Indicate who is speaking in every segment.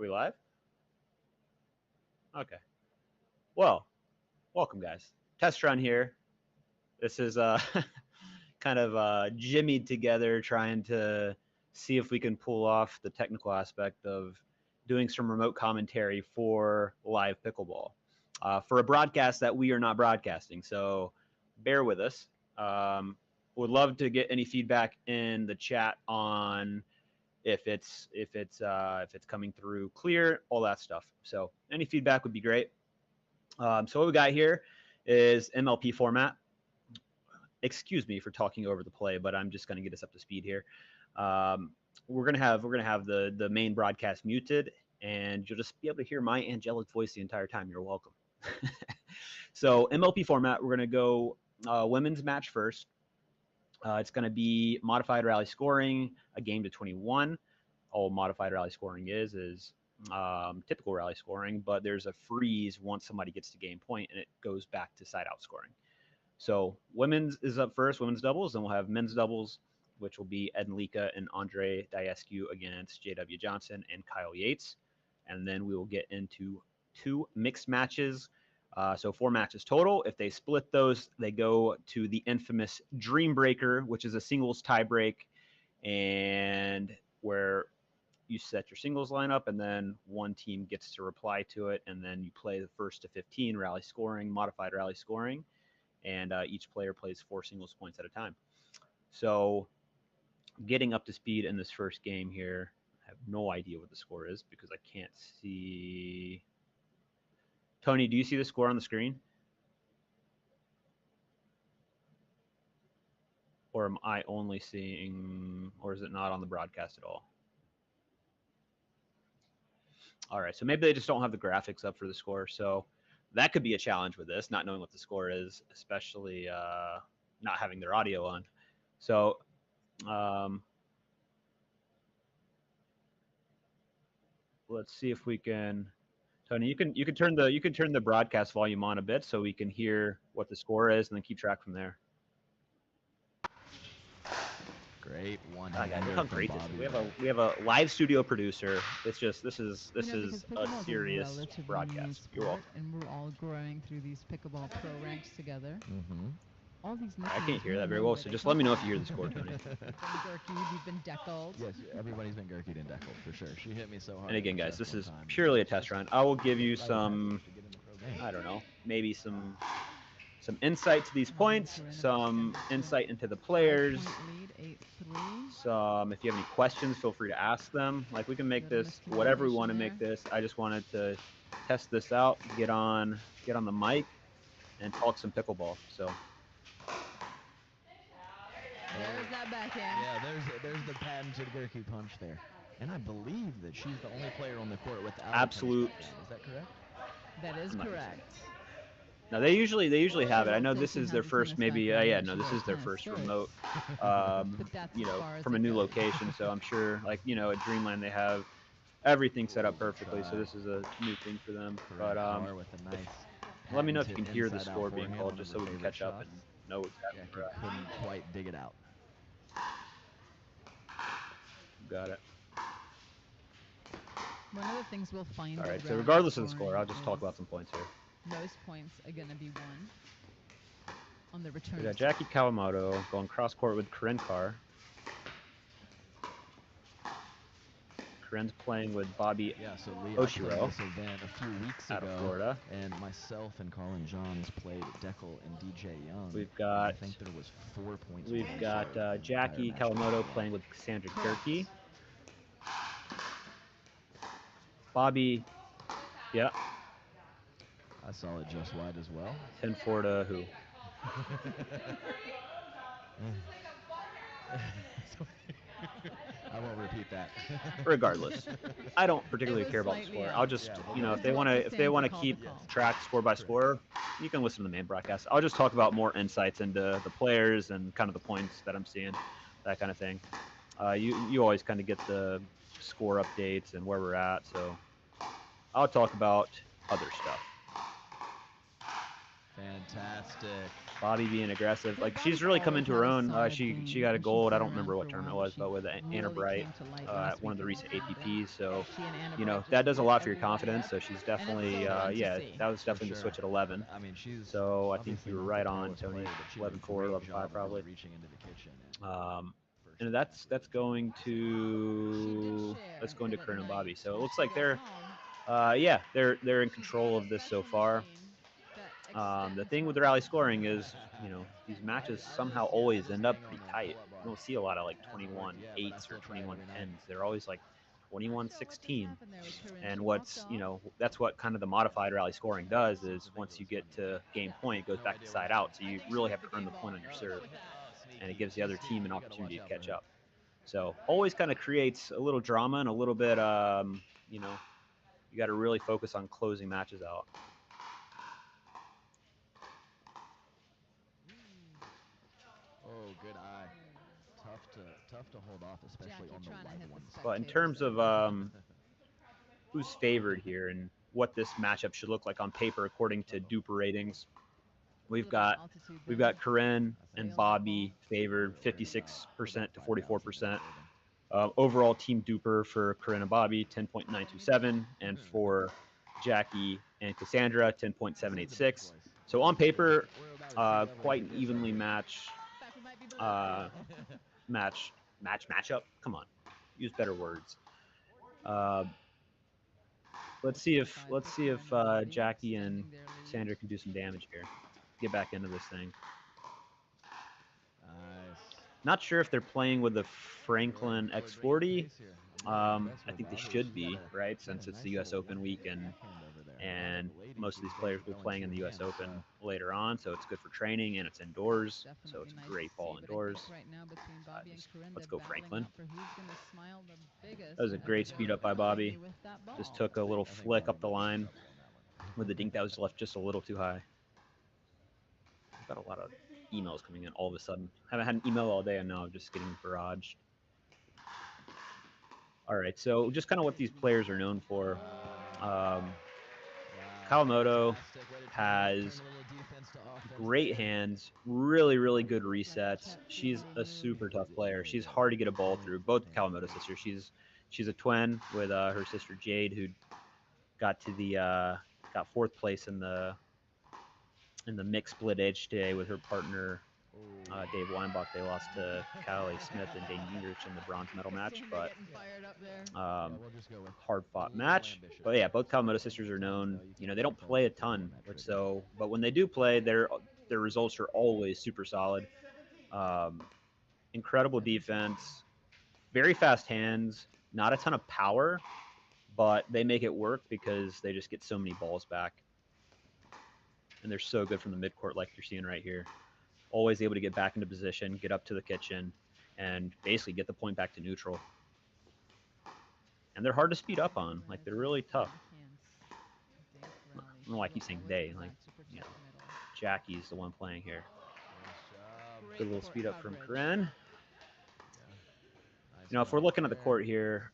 Speaker 1: we live? Okay. Well, welcome guys. Test run here. This is kind of jimmied together, trying to see if we can pull off the technical aspect of doing some remote commentary for live pickleball for a broadcast that we are not broadcasting. So bear with us. Would love to get any feedback in the chat on if it's coming through clear, all that stuff. So any feedback would be great. So what we got here is MLP format. Excuse me for talking over the play, but I'm just going to get us up to speed here. We're gonna have the main broadcast muted, and you'll just be able to hear my angelic voice the entire time. You're welcome. So MLP format, we're gonna go women's match first. It's going to be modified rally scoring, a game to 21. All modified rally scoring is typical rally scoring, but there's a freeze once somebody gets to game point, and it goes back to side out scoring. So women's is up first, women's doubles, then we'll have men's doubles, which will be Ed and Lika and Andre Diescu against J.W. Johnson and Kyle Yates. And then we will get into 2 mixed matches. So 4 matches total. If they split those, they go to the infamous Dream Breaker, which is a singles tie break, and where you set your singles lineup, and then one team gets to reply to it, and then you play the first to 15 rally scoring, modified rally scoring, and each player plays 4 singles points at a time. So getting up to speed in this first game here, I have no idea what the score is because I can't see. Tony, do you see the score on the screen? Or am I only seeing, or is it not on the broadcast at all? All right, so maybe they just don't have the graphics up for the score. So that could be a challenge with this, not knowing what the score is, especially not having their audio on. So let's see if we can. Tony, you can turn the broadcast volume on a bit so we can hear what the score is, and then keep track from there.
Speaker 2: Great one.
Speaker 1: Look how great this is. We have a live studio producer. It's just this is a serious broadcast. You're welcome.
Speaker 3: And we're all growing through these pickleball pro ranks together. All these
Speaker 1: I can't hear that very well, so just let me know if you hear the score, Tony.
Speaker 3: You've been deckled.
Speaker 2: Yes, everybody's been Gerkied and deckled for sure. She hit me so hard.
Speaker 1: And again, guys, this is purely a test run. I will give you some, I don't know, maybe some insight to these points, some insight into the players. Some, if you have any questions, feel free to ask them. Like, we can make this whatever we want to make this. I just wanted to test this out, get on the mic, and talk some pickleball. So.
Speaker 3: There's that backhand.
Speaker 2: Yeah, there's the patented Gerke punch there. And I believe that she's the only player on the court without
Speaker 1: absolute.
Speaker 2: Is that correct?
Speaker 3: That is correct.
Speaker 1: No, they usually have it. I know this is their first, maybe. Yeah, no, this is their first remote. You know, from a new location. So I'm sure, like, you know, at Dreamland they have everything set up perfectly. So this is a new thing for them. But let me know if you can hear the score being called, just so we can catch up and know exactly.
Speaker 2: Yeah, couldn't quite dig it out.
Speaker 1: Got it.
Speaker 3: One of the things we'll find.
Speaker 1: All right. So regardless of the score, I'll just talk about some points here.
Speaker 3: Most points are going to be won on the return.
Speaker 1: We got Jackie Kawamoto going cross court with Corinne Carr. Corinne's playing with Bobby Oshiro.
Speaker 2: This event a few weeks
Speaker 1: out
Speaker 2: ago,
Speaker 1: of Florida.
Speaker 2: And myself and Colin Johns played Deckel and DJ Young.
Speaker 1: We've got.
Speaker 2: I think there was 4 points.
Speaker 1: We've got Jackie Kawamoto playing with Cassandra Gerke. Bobby, yeah.
Speaker 2: I saw it just wide as well.
Speaker 1: 10-4 to who?
Speaker 2: I won't repeat that.
Speaker 1: Regardless, I don't particularly care about the score. I'll just, you know, if they want to keep track score by score, you can listen to the main broadcast. I'll just talk about more insights into the players and kind of the points that I'm seeing, that kind of thing. You always kind of get the score updates and where we're at, so I'll talk about other stuff.
Speaker 2: Fantastic.
Speaker 1: Bobby being aggressive.
Speaker 3: Yeah,
Speaker 1: Like, she's
Speaker 3: Bobby's
Speaker 1: really come
Speaker 3: always
Speaker 1: into
Speaker 3: had
Speaker 1: her
Speaker 3: a
Speaker 1: own.
Speaker 3: solid
Speaker 1: She
Speaker 3: game
Speaker 1: got a
Speaker 3: when she's
Speaker 1: gold. I
Speaker 3: been
Speaker 1: don't remember
Speaker 3: around
Speaker 1: what
Speaker 3: for a
Speaker 1: tournament it
Speaker 3: while.
Speaker 1: was,
Speaker 3: She
Speaker 1: but with Anna
Speaker 3: really
Speaker 1: Bright
Speaker 3: came to light
Speaker 1: at
Speaker 3: last
Speaker 1: one of the
Speaker 3: weekend.
Speaker 1: recent
Speaker 3: And,
Speaker 1: APPs. So,
Speaker 3: she and Anna
Speaker 1: you know,
Speaker 3: Bright just
Speaker 1: that does a
Speaker 3: lit
Speaker 1: lot for your
Speaker 3: everybody
Speaker 1: confidence.
Speaker 3: up.
Speaker 1: So she's
Speaker 3: And it's
Speaker 1: definitely,
Speaker 3: so fun to
Speaker 1: yeah,
Speaker 3: see.
Speaker 1: that was
Speaker 2: For
Speaker 1: definitely the switch
Speaker 2: sure.
Speaker 1: at 11.
Speaker 2: I mean, she's
Speaker 1: So I think
Speaker 2: obviously
Speaker 1: you were
Speaker 2: not
Speaker 1: right
Speaker 2: the
Speaker 1: on,
Speaker 2: tallest
Speaker 1: Tony.
Speaker 2: player, but she did a
Speaker 1: 11-4,
Speaker 2: great
Speaker 1: 11-5
Speaker 2: job of
Speaker 1: probably.
Speaker 2: really reaching into the kitchen and first
Speaker 1: And
Speaker 2: back
Speaker 1: that's
Speaker 2: with
Speaker 1: going
Speaker 3: She did
Speaker 1: to
Speaker 3: share,
Speaker 1: let's go into
Speaker 3: but at
Speaker 1: Corinne and Bobby.
Speaker 3: night,
Speaker 1: So it
Speaker 3: when
Speaker 1: looks
Speaker 3: she
Speaker 1: like
Speaker 3: goes home,
Speaker 1: yeah, they're in
Speaker 3: she's
Speaker 1: control
Speaker 3: got a
Speaker 1: of this so
Speaker 3: special
Speaker 1: far.
Speaker 3: machine that
Speaker 1: The
Speaker 3: extends
Speaker 1: thing
Speaker 3: her
Speaker 1: with the rally
Speaker 3: arm.
Speaker 1: scoring is, you know, these matches somehow always end up pretty tight. You don't see a lot of like 21-8s or 21-10s. They're always like
Speaker 3: Not sure what just
Speaker 1: 21-16.
Speaker 3: happened there with Corinne.
Speaker 1: And
Speaker 3: She
Speaker 1: what's,
Speaker 3: walked
Speaker 1: you
Speaker 3: off.
Speaker 1: know, that's what kind of the modified rally scoring does is once you get to game point, it goes back to side out. So you really have to earn the point on your serve. And it gives the other team an opportunity to catch up. So always kind of creates a little drama and a little bit, you know, you got to really focus on closing matches out.
Speaker 2: Oh, good eye. Tough to hold off, especially
Speaker 3: Jackie
Speaker 2: on the
Speaker 3: trying to
Speaker 2: wide
Speaker 3: hit the
Speaker 2: ones.
Speaker 1: But in
Speaker 3: spectators
Speaker 1: terms
Speaker 3: there.
Speaker 1: of who's favored here and what this matchup should look like on paper according to DUPR ratings, we've got Corinne and Bobby favored 56% to 44%. Overall team duper for Corinne and Bobby 10.927, and for Jackie and Cassandra 10.786. So on paper, quite an evenly matchup. Come on, use better words. Let's see if Jackie and Cassandra can do some damage here. Get back into this thing. Not sure if they're playing with the Franklin X40. I think they should be, right? Since it's the U.S. Open week and most of these players will be playing in the U.S. Open later on, so it's good for training and it's indoors, so it's a great ball indoors. Let's go Franklin. That was a great speed up by Bobby. Just took a little flick up the line with the dink that was left just a little too high. I've got a lot of emails coming in all of a sudden. Haven't had an email all day and now I'm just getting barraged. All right, so just kind of what these players are known for. Kawamoto has great hands, really, really good resets. She's a super tough player. She's hard to get a ball through. Both Kawamoto sisters. She's a twin with her sister Jade, who got to the got fourth place in the mixed split edge today with her partner Dave Weinbach. They lost to Callie Smith and Dane Gingrich in the bronze medal match, but hard fought match. But yeah, both Kawamoto sisters are known. You know, they don't play a ton, but when they do play, their results are always super solid. Incredible defense, very fast hands, not a ton of power, but they make it work because they just get so many balls back. And they're so good from the midcourt, like you're seeing right here. Always able to get back into position, get up to the kitchen, and basically get the point back to neutral. And they're hard to speed up on. Like, they're really tough. I don't know why I keep saying they. Like, you know, Jackie's the one playing here. Good little speed up from Corinne. You know, if we're looking at the court here,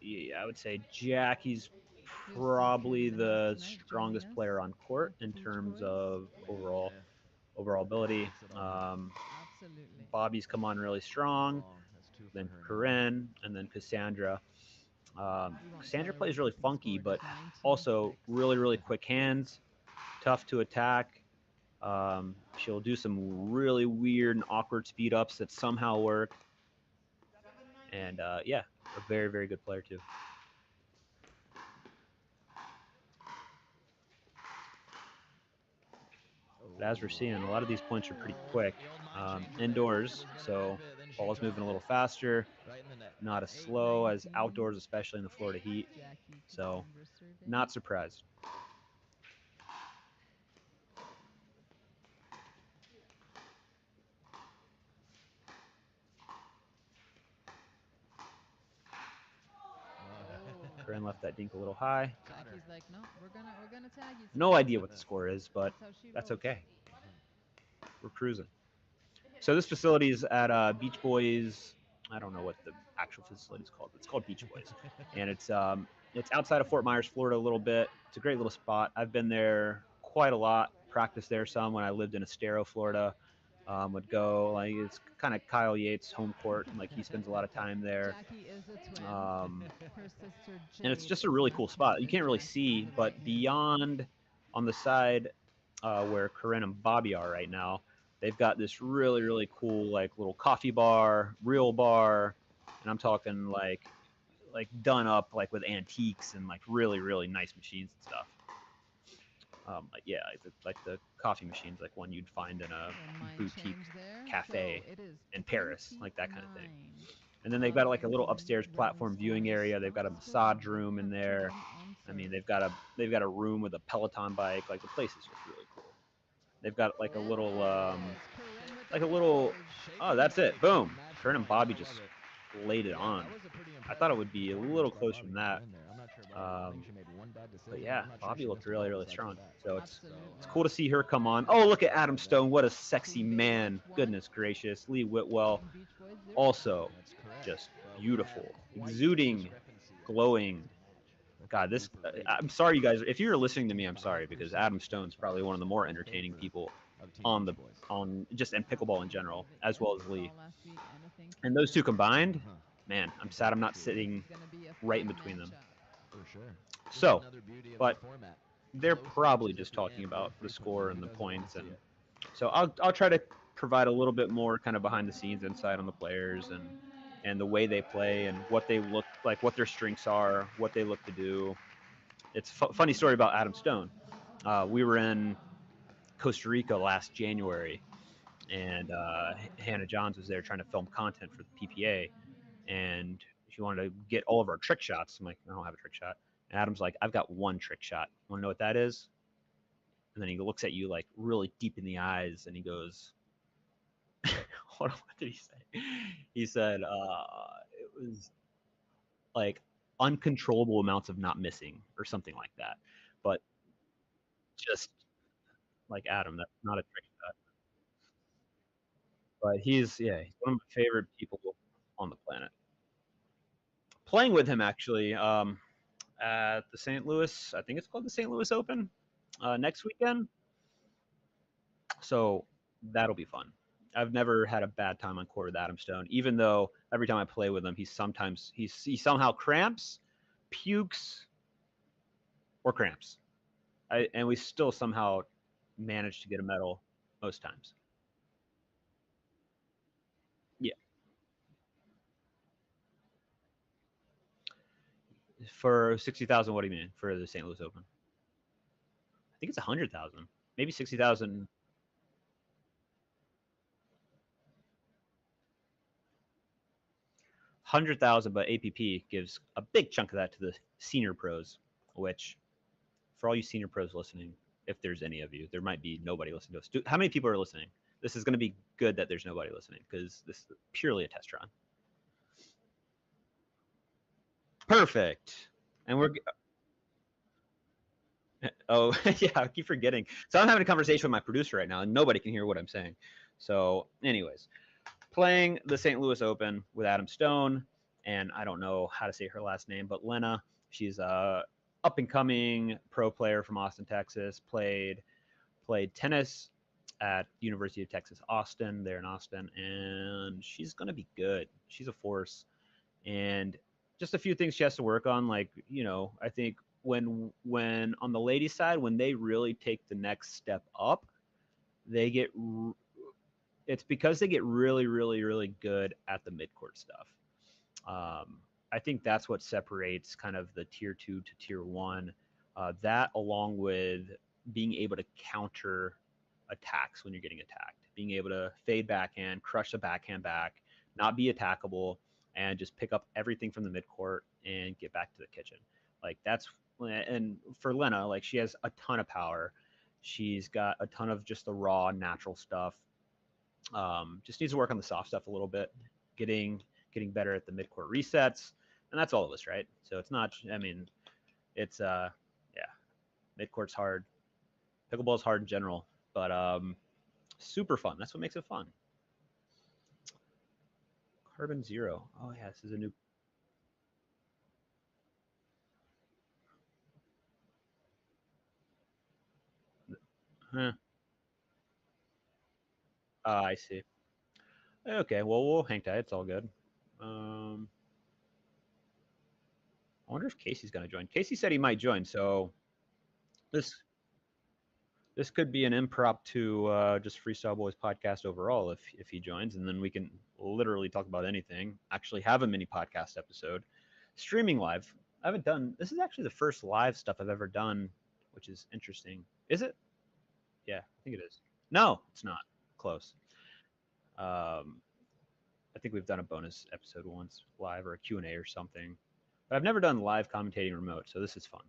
Speaker 1: yeah, I would say Jackie's probably the strongest player on court in terms of overall ability. Bobby's come on really strong, then Corinne, and then Cassandra. Cassandra plays really funky, but also really, really quick hands, tough to attack. She'll do some really weird and awkward speed ups that somehow work. And yeah, a very, very good player too. But as we're seeing, a lot of these points are pretty quick indoors, so ball's moving a little faster, not as slow as outdoors, especially in the Florida heat. So not surprised. Corinne left that dink a little high. No idea what the score is, but that's okay. We're cruising. So this facility is at Beach Boys. I don't know what the actual facility is called. It's called Beach Boys, and it's outside of Fort Myers, Florida, a little bit. It's a great little spot. I've been there quite a lot. practice there some when I lived in Estero, Florida. Would go like it's kind of Kyle Yates' home court, and like he spends a lot of time there.
Speaker 3: Jackie is a twin.
Speaker 1: Um,
Speaker 3: Her sister
Speaker 1: and it's
Speaker 3: Jade
Speaker 1: just a
Speaker 3: is
Speaker 1: really
Speaker 3: a
Speaker 1: cool
Speaker 3: twin.
Speaker 1: spot. You can't really
Speaker 3: Jackie
Speaker 1: see,
Speaker 3: to the
Speaker 1: but
Speaker 3: right-hand
Speaker 1: beyond on the side where Corinne and Bobby are right now, they've got this really, really cool like little coffee bar, real bar, and I'm talking like done up like with antiques and like really, really nice machines and stuff. Like yeah, like the coffee machines, like one you'd find in a boutique cafe in Paris, like that kind of thing. And then they've got like a little upstairs platform viewing area. They've got a massage room in there. I mean, they've got a room with a Peloton bike. Like the place is just really cool. They've got like a little oh, that's it. Boom. Kern and Bobby just laid it on. I thought it would be a little closer than that. But yeah, Bobby looked really, really strong. So it's cool to see her come on. Oh, look at Adam Stone. What a sexy man. Goodness gracious. Lee Whitwell, also just beautiful. Exuding, glowing. God, this, I'm sorry, you guys. If you're listening to me, I'm sorry, because Adam Stone's probably one of the more entertaining people on just in pickleball in general, as well as Lee. And those two combined, man, I'm sad I'm not sitting right in between them. So, but they're probably just talking about the score and the points, and so I'll try to provide a little bit more kind of behind the scenes insight on the players and the way they play and what they look like, what their strengths are, what they look to do. It's funny story about Adam Stone. We were in Costa Rica last January, and Hannah Johns was there trying to film content for the PPA, and she wanted to get all of our trick shots. I'm like, I don't have a trick shot. And Adam's like, I've got one trick shot. Want to know what that is? And then he looks at you like really deep in the eyes, and he goes, hold on, what did he say? He said it was like uncontrollable amounts of not missing or something like that. But just like Adam, that's not a trick shot. But he's one of my favorite people on the planet. Playing with him actually at the St. Louis, I think it's called the St. Louis Open next weekend. So that'll be fun. I've never had a bad time on court with Adam Stone, even though every time I play with him, he somehow cramps, pukes, or cramps. And we still somehow manage to get a medal most times. Yeah. For 60,000, what do you mean for the St. Louis Open? I think it's 100,000, maybe 60,000. 100,000, but APP gives a big chunk of that to the senior pros, which for all you senior pros listening, if there's any of you, there might be nobody listening to us. How many people are listening? This is going to be good that there's nobody listening because this is purely a test run. Perfect. And we're oh yeah, I keep forgetting. So I'm having a conversation with my producer right now, and nobody can hear what I'm saying. So, anyways, playing the St. Louis Open with Adam Stone, and I don't know how to say her last name, but Lena. She's a up and coming pro player from Austin, Texas. Played tennis at University of Texas Austin, there in Austin, and she's gonna be good. She's a force, and just a few things she has to work on. Like, I think when on the ladies' side, when they really take the next step up, it's because they get really, really, really good at the midcourt stuff. I think that's what separates kind of the tier 2 to tier 1. That along with being able to counter attacks when you're getting attacked, being able to fade backhand, crush the backhand back, not be attackable, and just pick up everything from the midcourt and get back to the kitchen. Like and for Lena, like she has a ton of power. She's got a ton of just the raw natural stuff. Just needs to work on the soft stuff a little bit, getting better at the midcourt resets, and that's all of us, right? So it's not, I mean, it's midcourt's hard. Pickleball's hard in general, but super fun. That's what makes it fun. Carbon Zero. Oh yeah, this is a new. Huh. I see. Okay, well, we'll hang tight. It's all good. Um, I wonder if Casey's going to join. Casey said he might join, so this this could be an impromptu just Freestyle Boys podcast overall if he joins, and then we can literally talk about anything. Actually, have a mini podcast episode, streaming live. I haven't done. This is actually the first live stuff I've ever done, which is interesting. Is it? Yeah, I think it is. No, it's not. Close. Um, I think we've done a bonus episode once live or a Q&A or something. But I've never done live commentating remote, so this is fun.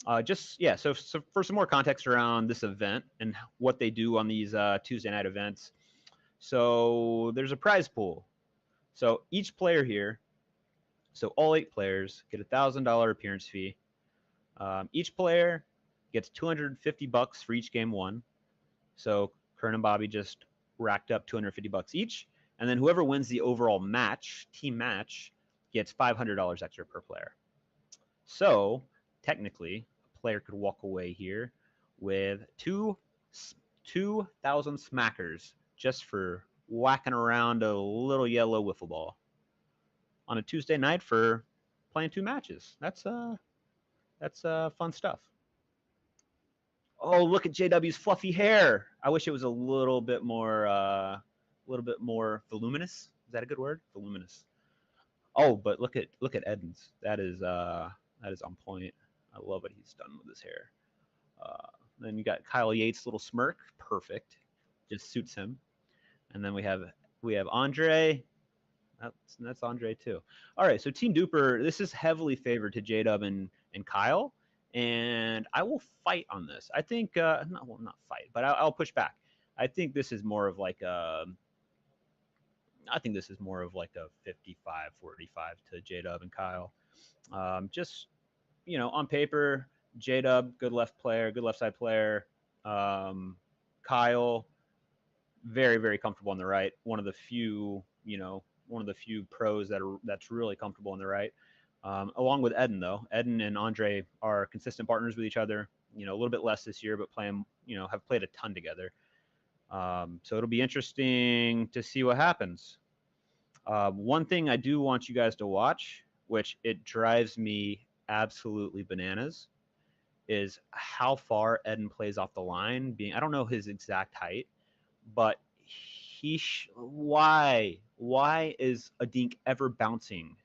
Speaker 1: So for some more context around this event and what they do on these Tuesday night events. So there's a prize pool. So each player here, so all 8 players get a $1,000 appearance fee. Each player gets $250 for each game won. So Kern and Bobby just racked up $250 each, and then whoever wins the overall match, team match, gets $500 extra per player. So technically, a player could walk away here with 2,000 smackers just for whacking around a little yellow wiffle ball on a Tuesday night for playing 2 matches. That's fun stuff. Oh, look at JW's fluffy hair. I wish it was a little bit more voluminous. Is that a good word? Voluminous. Oh, but look at Eden's. That is on point. I love what he's done with his hair. Then you got Kyle Yates' little smirk. Perfect. Just suits him. And then we have Andre. That's Andre too. All right, so Team DUPR, this is heavily favored to J-Dub and Kyle. And I will fight on this. I think, not fight, but I'll push back. I think this is more of like a 55-45 to J-Dub and Kyle. Just, on paper, J-Dub, good left side player. Kyle, very, very comfortable on the right. One of the few pros that's really comfortable on the right. Along with Eden, though. Eden and Andre are consistent partners with each other. A little bit less this year, but have played a ton together. So it'll be interesting to see what happens. One thing I do want you guys to watch, which it drives me absolutely bananas, is how far Eden plays off the line. I don't know his exact height, but why is a dink ever bouncing?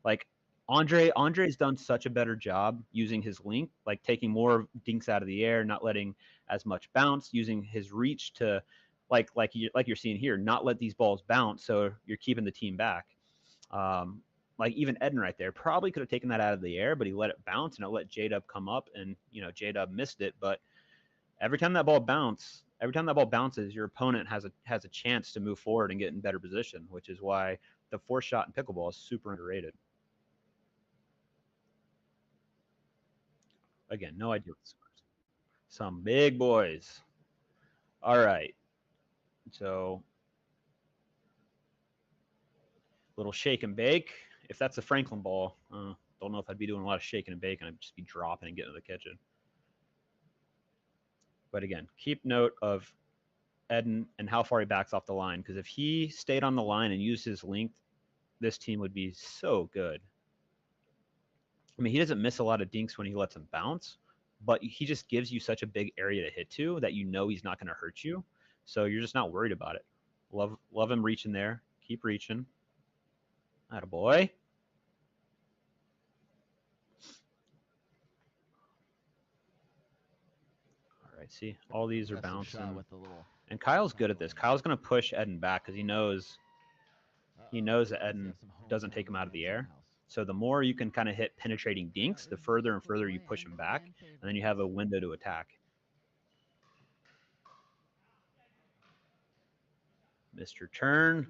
Speaker 1: Like Andre's done such a better job using his length, like taking more dinks out of the air, not letting as much bounce, using his reach to like you're seeing here, not let these balls bounce, so you're keeping the team back. Like even Eden right there probably could have taken that out of the air, but he let it bounce and it let J-Dub come up, and J-Dub missed it. But every time that ball bounces, your opponent has a chance to move forward and get in better position, which is why the force shot in pickleball is super underrated. Again, no idea what the scores. Some big boys. All right. So, little shake and bake. If that's a Franklin ball, don't know if I'd be doing a lot of shaking and baking. I'd just be dropping and getting to the kitchen. But again, keep note of Eden and how far he backs off the line, because if he stayed on the line and used his length, this team would be so good. I mean, he doesn't miss a lot of dinks when he lets them bounce, but he just gives you such a big area to hit to that he's not going to hurt you. So you're just not worried about it. Love him reaching there. Keep reaching. Attaboy. All right, see, all these are bouncing. And Kyle's good at this. Kyle's going to push Eden back because he knows that Eden doesn't take him out of the air. So the more you can kind of hit penetrating dinks, the further and further you push him back, and then you have a window to attack. Mr. Turn,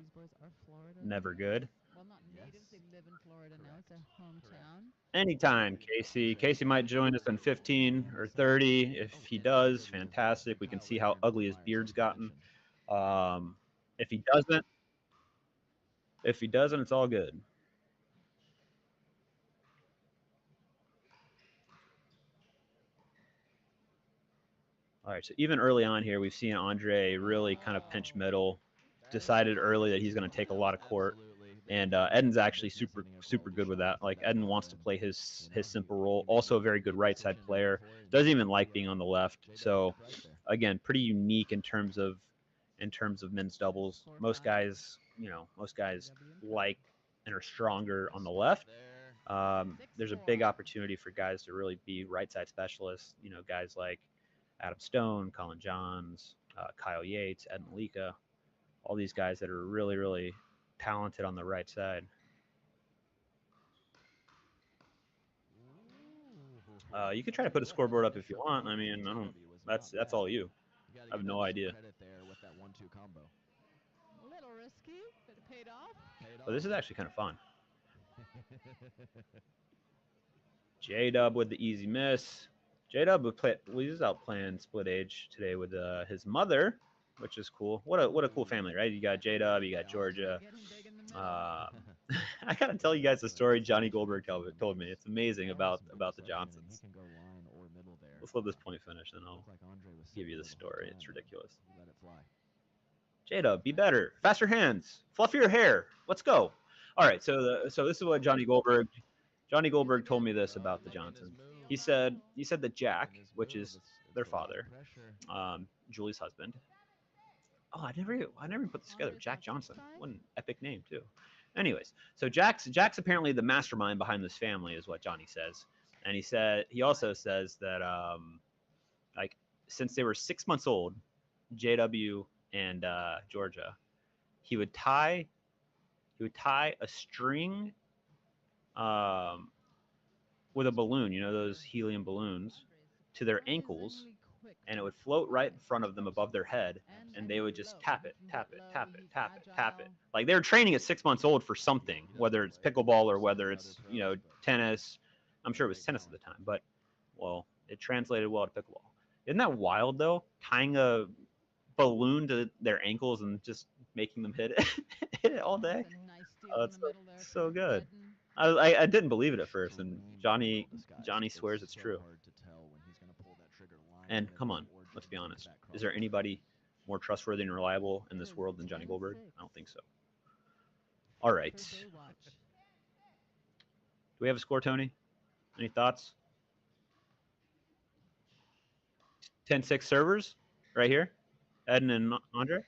Speaker 1: never good.
Speaker 3: Well, not native. They live in Florida now. It's their hometown.
Speaker 1: Anytime, Casey. Casey might join us in 15 or 30. If he does, fantastic. We can see how ugly his beard's gotten. If he doesn't, it's all good. All right, so even early on here, we've seen Andre really kind of pinch middle, decided early that he's going to take a lot of court, and Eden's actually super good with that. Like Eden wants to play his simple role. Also a very good right side player. Doesn't even like being on the left. So again, pretty unique in terms of men's doubles. Most guys like and are stronger on the left. There's a big opportunity for guys to really be right side specialists. You know, guys like Adam Stone, Colin Johns, Kyle Yates, Ed Malika, all these guys that are really, really talented on the right side. You could try to put a scoreboard up if you want. I mean, I don't. That's all you. I have no idea.
Speaker 3: A little risky, but it paid off.
Speaker 1: But this is actually kind of fun. J-Dub with the easy miss. J-Dub would play. Well, he's out playing split age today with his mother, which is cool. What a cool family, right? You got J-Dub, you got Georgia. I gotta tell you guys the story Johnny Goldberg told me. It's amazing about the Johnsons. Let's let this point finish, then I'll give you the story. It's ridiculous. J-Dub, be better, faster hands, fluffier hair. Let's go. All right, so this is what Johnny Goldberg told me this about the Johnsons. He said that Jack, which is their father, Julie's husband. Oh, I never even put this together. Jack Johnson. What an epic name too. Anyways, so Jack's apparently the mastermind behind this family, is what Johnny says, and he also says that like since they were 6 months old, JW and Georgia, he would tie a string with a balloon, you know, those helium balloons, to their ankles, and it would float right in front of them above their head, and they would just tap it. Like they were training at 6 months old for something, whether it's pickleball or whether it's, you know, tennis. I'm sure it was tennis at the time, but well, it translated well to pickleball. Isn't that wild though? Tying a balloon to their ankles and just making them hit it all day. Oh, it's so good. I didn't believe it at first, and Johnny swears it's true. And come on, let's be honest. Is there anybody more trustworthy and reliable in this world than Johnny Goldberg? I don't think so. All right. Do we have a score, Tony? Any thoughts? 10-6 servers right here. Eden and Andre.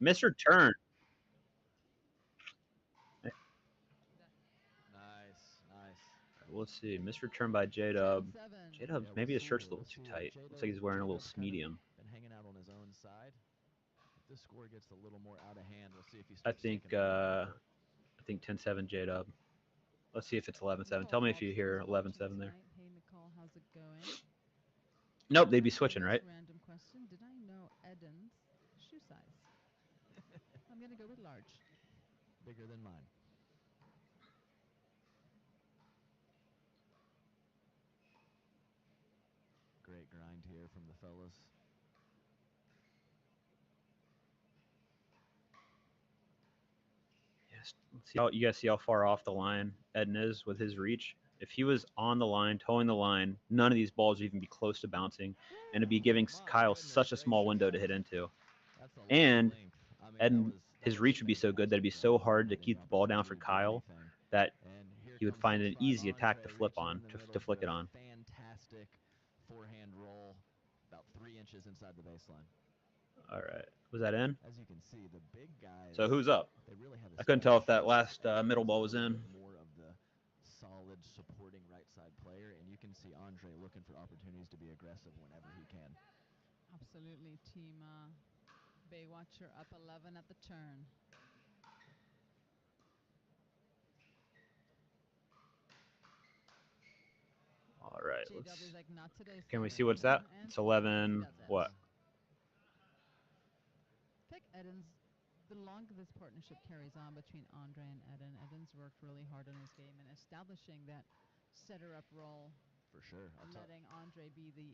Speaker 1: Mr. Turn. Well, let's see. Misreturn by J-Dub. J-Dub, maybe his shirt's a little too tight. Looks like he's wearing a little medium.
Speaker 2: Been hanging out on his own side. If this score gets a little more out of hand, we'll see if he
Speaker 1: I think 10-7 J-Dub. Let's see if it's 11-7. Tell me if you hear 11-7 there.
Speaker 3: Hey Nicole, how's it going?
Speaker 1: Nope, they'd be switching, right?
Speaker 3: Random question. Did I know Eden's shoe size? I'm gonna go with large.
Speaker 2: Bigger than mine. Great grind here from the fellas.
Speaker 1: Yes. Let's see you guys see how far off the line Eden is with his reach. If he was on the line, towing the line, none of these balls would even be close to bouncing, and it'd be giving Kyle such a small window to hit into. And Eden, his reach would be so good that it'd be so hard to keep the ball down for Kyle that he would find an easy attack to flip on, to flick it on.
Speaker 2: Fantastic forehand roll, about 3 inches inside the baseline.
Speaker 1: All right, was that in?
Speaker 2: As you can see, the big guys.
Speaker 1: So who's up?
Speaker 2: Really
Speaker 1: I couldn't tell if that last middle ball was in.
Speaker 2: More of the solid supporting right side player, and you can see Andre looking for opportunities to be aggressive whenever he can.
Speaker 3: Absolutely, team Baywatcher up 11 at the turn.
Speaker 1: All right,
Speaker 3: Like, not today,
Speaker 1: can we see what's that? It's 11. What?
Speaker 3: Pick Eden's. The longer this partnership carries on between Andre and Eden, Eden's worked really hard on his game and establishing that setter-up role.
Speaker 2: For sure.
Speaker 3: Letting Andre be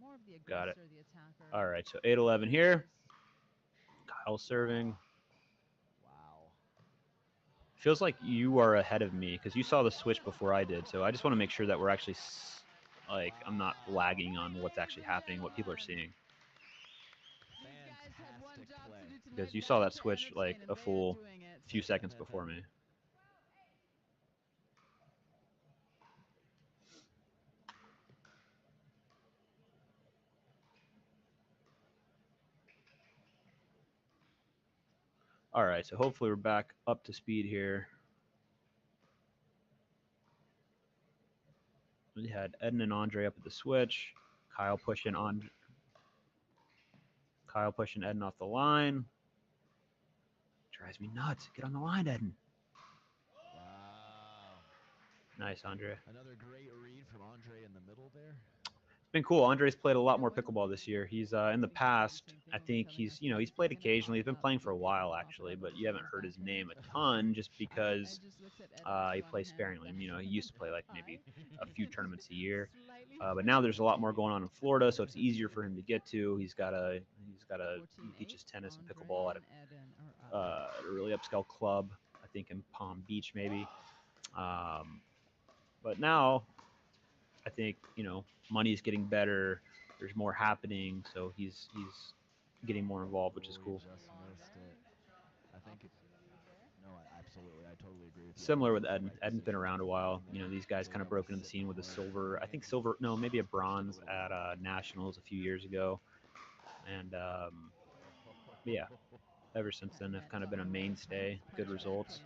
Speaker 3: more of the aggressor, the attacker.
Speaker 1: All right, so 8-11 here. Kyle serving.
Speaker 2: Wow.
Speaker 1: Feels like you are ahead of me because you saw the switch before I did. So I just want to make sure that we're actually, like, I'm not lagging on what's actually happening, what people are seeing. because you saw that switch like a full few seconds before me. All right, so hopefully we're back up to speed here. We had Eden and Andre up at the switch. Kyle pushing Eden off the line. Drives me nuts. Get on the line, Eden.
Speaker 2: Wow.
Speaker 1: Nice, Andre.
Speaker 2: Another great read from Andre in the middle there.
Speaker 1: It's been cool. Andre's played a lot more pickleball this year. He's in the past, I think he's played occasionally. He's been playing for a while actually, but you haven't heard his name a ton just because he plays sparingly. He used to play like maybe a few tournaments a year, but now there's a lot more going on in Florida, so it's easier for him to get to. He teaches tennis and pickleball at a really upscale club, I think in Palm Beach maybe. But now I think money's getting better. There's more happening, so he's getting more involved, which is cool.
Speaker 2: Just missed it. I think it's no, absolutely. I totally agree with you.
Speaker 1: Similar with Eden. Eden's been around a while. These guys kind of broke into the scene with a silver, no, maybe a bronze at Nationals a few years ago, and yeah, ever since then have kind of been a mainstay. Good results.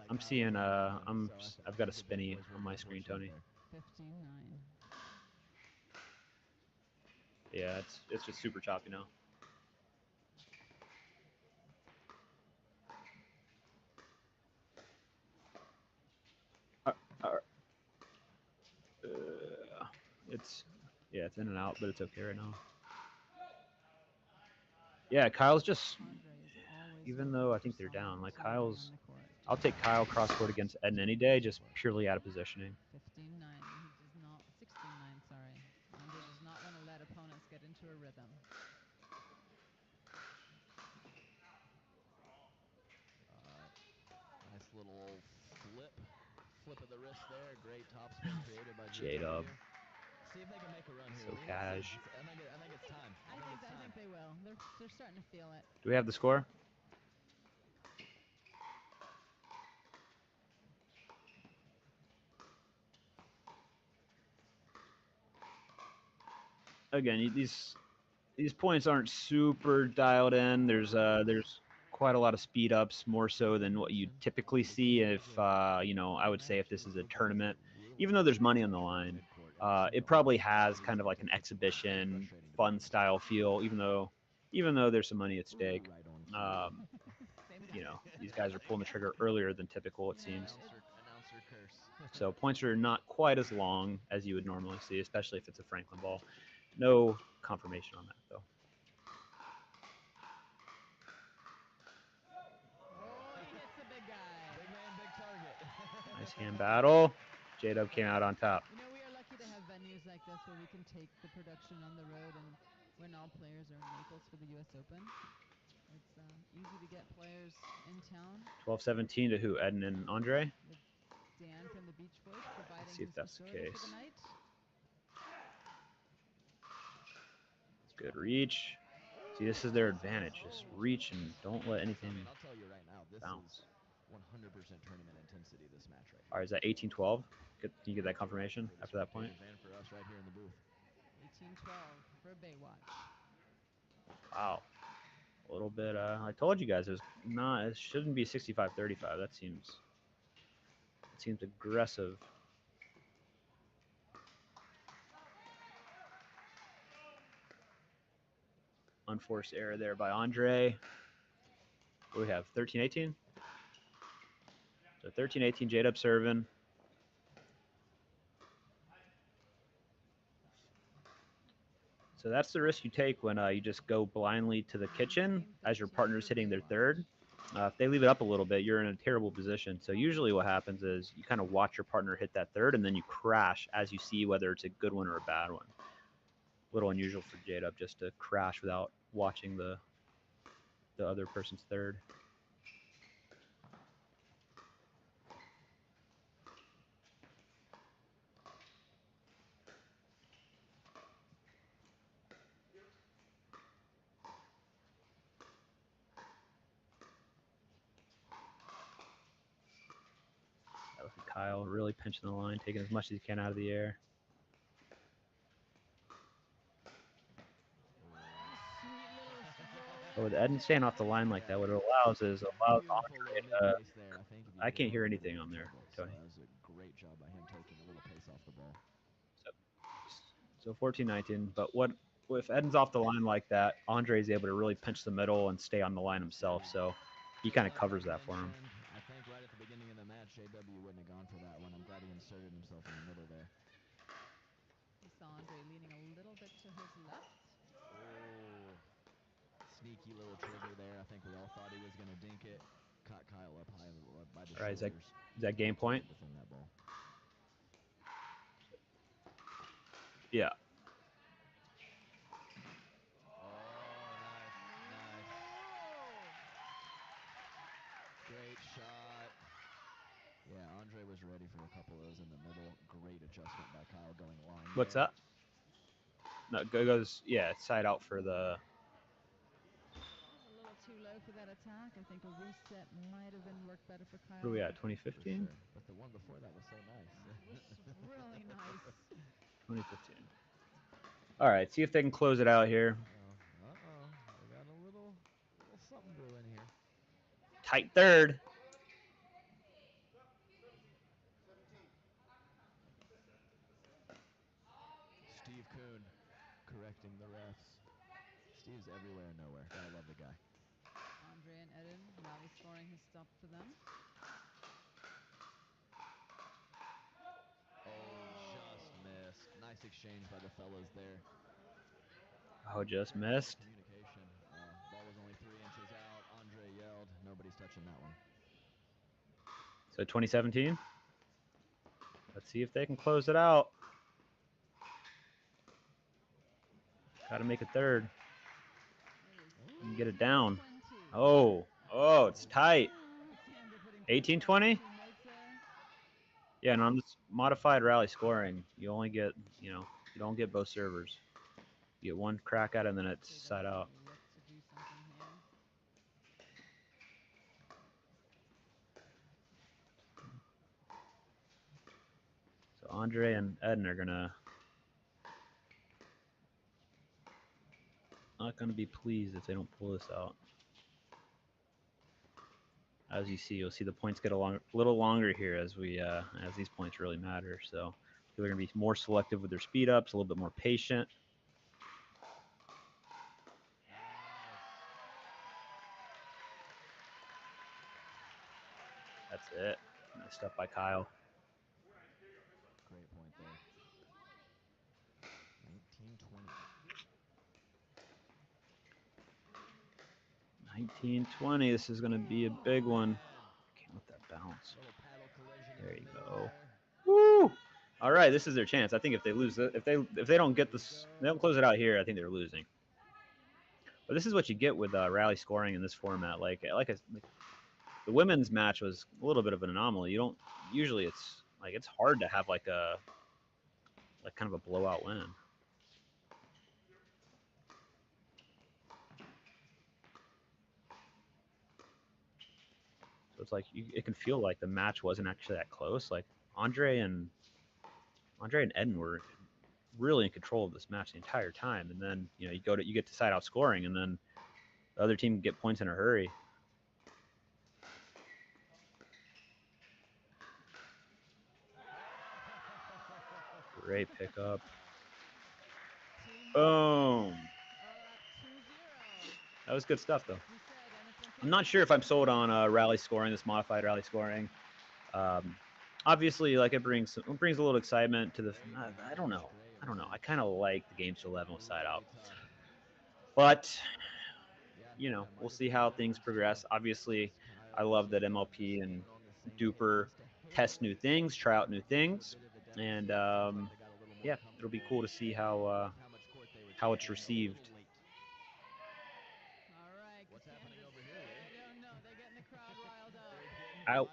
Speaker 1: I'm seeing I've got a spinny on my screen, Tony.
Speaker 3: 15-9.
Speaker 1: Yeah, it's just super choppy now. It's in and out, but it's okay right now. Yeah, Kyle's just, even though I think they're down, like I'll take Kyle cross court against Eden any day, just purely out of positioning.
Speaker 3: 15-9. He does not 16-9. Sorry, Andre does not want to let opponents get into a rhythm.
Speaker 2: Nice little flip of the wrist there. Great topspin created by
Speaker 1: J-Dub.
Speaker 2: See if they can make a run here.
Speaker 1: So cash.
Speaker 2: I think it's time.
Speaker 3: I think they will. They're starting to feel it.
Speaker 1: Do we have the score? Again, these points aren't super dialed in. There's quite a lot of speed ups, more so than what you typically see if I would say if this is a tournament. Even though there's money on the line, it probably has kind of like an exhibition, fun style feel. Even though there's some money at stake, these guys are pulling the trigger earlier than typical, it seems. So points are not quite as long as you would normally see, especially if it's a Franklin ball. No confirmation on that though. Nice hand battle. J-Dub came out on top.
Speaker 3: We are lucky to have venues like this where we can take the production on the road, and when all players are in Naples for the U.S. Open, it's easy to get players in town.
Speaker 1: 12-17 to who? Eden and Andre?
Speaker 3: With Dan from the Beach Boys providing
Speaker 1: Let's see if that's the case.
Speaker 3: for the night.
Speaker 1: Good reach. See, this is their advantage. Just reach and don't let anything
Speaker 2: I'll tell you right now, this
Speaker 1: bounce.
Speaker 2: is 100% tournament intensity, this match right
Speaker 1: All right, is that 18-12? Can you get that confirmation after that point?
Speaker 2: for us right here in the booth.
Speaker 3: 18-12 for Baywatch.
Speaker 1: Wow. A little bit, I told you guys, it shouldn't be 65-35. That seems aggressive. Unforced error there by Andre. What do we have? 13-18? So 13-18, J-Dub serving. So that's the risk you take when you just go blindly to the kitchen as your partner's hitting their third. If they leave it up a little bit, you're in a terrible position. So usually what happens is you kind of watch your partner hit that third, and then you crash as you see whether it's a good one or a bad one. A little unusual for J-Dub just to crash without watching the other person's third. really pinching the line, taking as much as he can out of the air. But with Eden staying off the line like that, what it allows is allows Andre to. I can't hear anything on there, Tony.
Speaker 2: That was a great job by him taking a little pace off the ball.
Speaker 1: So 14-19. But what if Eden's off the line like that? Andre's able to really pinch the middle and stay on the line himself. So he kind of covers that for him.
Speaker 2: I think right at the beginning of the match, JW wouldn't have gone for that one. I'm glad he inserted himself in the middle there.
Speaker 3: We saw Andre leaning a little bit to his left.
Speaker 2: Oh, sneaky little trigger there. I think we all thought he was going to dink it. Caught Kyle up high by the
Speaker 1: All right,
Speaker 2: shoulders.
Speaker 1: is that game point?
Speaker 2: Within that ball.
Speaker 1: Yeah.
Speaker 2: Great shot. Yeah, Andre was ready for a couple of those in the middle. Great adjustment by Kyle going long.
Speaker 1: What's that? No, goes, yeah, side out for the.
Speaker 3: A little too low for that attack. I think a reset might have been worked better for Kyle.
Speaker 1: Who are we at? 2015?
Speaker 2: Sure. But the one before that was so nice.
Speaker 3: This was really nice.
Speaker 1: 2015. All right, see if they can close it out here.
Speaker 2: Uh-oh. We got a little something brewing here.
Speaker 1: Tight third.
Speaker 2: Steve Kuhn correcting the refs. Steve's everywhere and nowhere. Gotta love the guy.
Speaker 3: Andre and Eden, rally scoring has stopped for them.
Speaker 2: Oh, just missed. Nice exchange by the fellas there.
Speaker 1: Oh, just missed.
Speaker 2: Communication. Ball was only 3 inches out. Andre yelled. Nobody's touching that one.
Speaker 1: So 2017. Let's see if they can close it out. Got to make a third. And get it down. Oh, it's tight. 18-20? Yeah, and on this modified rally scoring, you only get, you don't get both servers. You get one crack at it, and then it's side out. So Andre and Eden are not gonna be pleased if they don't pull this out. As you see, you'll see the points get a little longer here as these points really matter. So they're gonna be more selective with their speed ups, a little bit more patient. That's it. Nice stuff by Kyle.
Speaker 2: Great point there.
Speaker 1: 19-20. This is going to be a big one. Can't let that bounce. There you go. Woo! All right, this is their chance. I think if they lose, if they don't get this, they don't close it out here. I think they're losing. But this is what you get with rally scoring in this format. Like the women's match was a little bit of an anomaly. You don't usually it's hard to have like kind of a blowout win. So it's like it can feel like the match wasn't actually that close. Like Andre and Eden were really in control of this match the entire time, and then you get to side out scoring, and then the other team can get points in a hurry. Great pickup. Boom. That was good stuff, though. I'm not sure if I'm sold on rally scoring, this modified rally scoring. Obviously, like it brings a little excitement to the. I don't know. I kind of like the games to 11 with side out, but we'll see how things progress. Obviously, I love that MLP and DUPR test new things, try out new things, and yeah, it'll be cool to see how it's received. Out.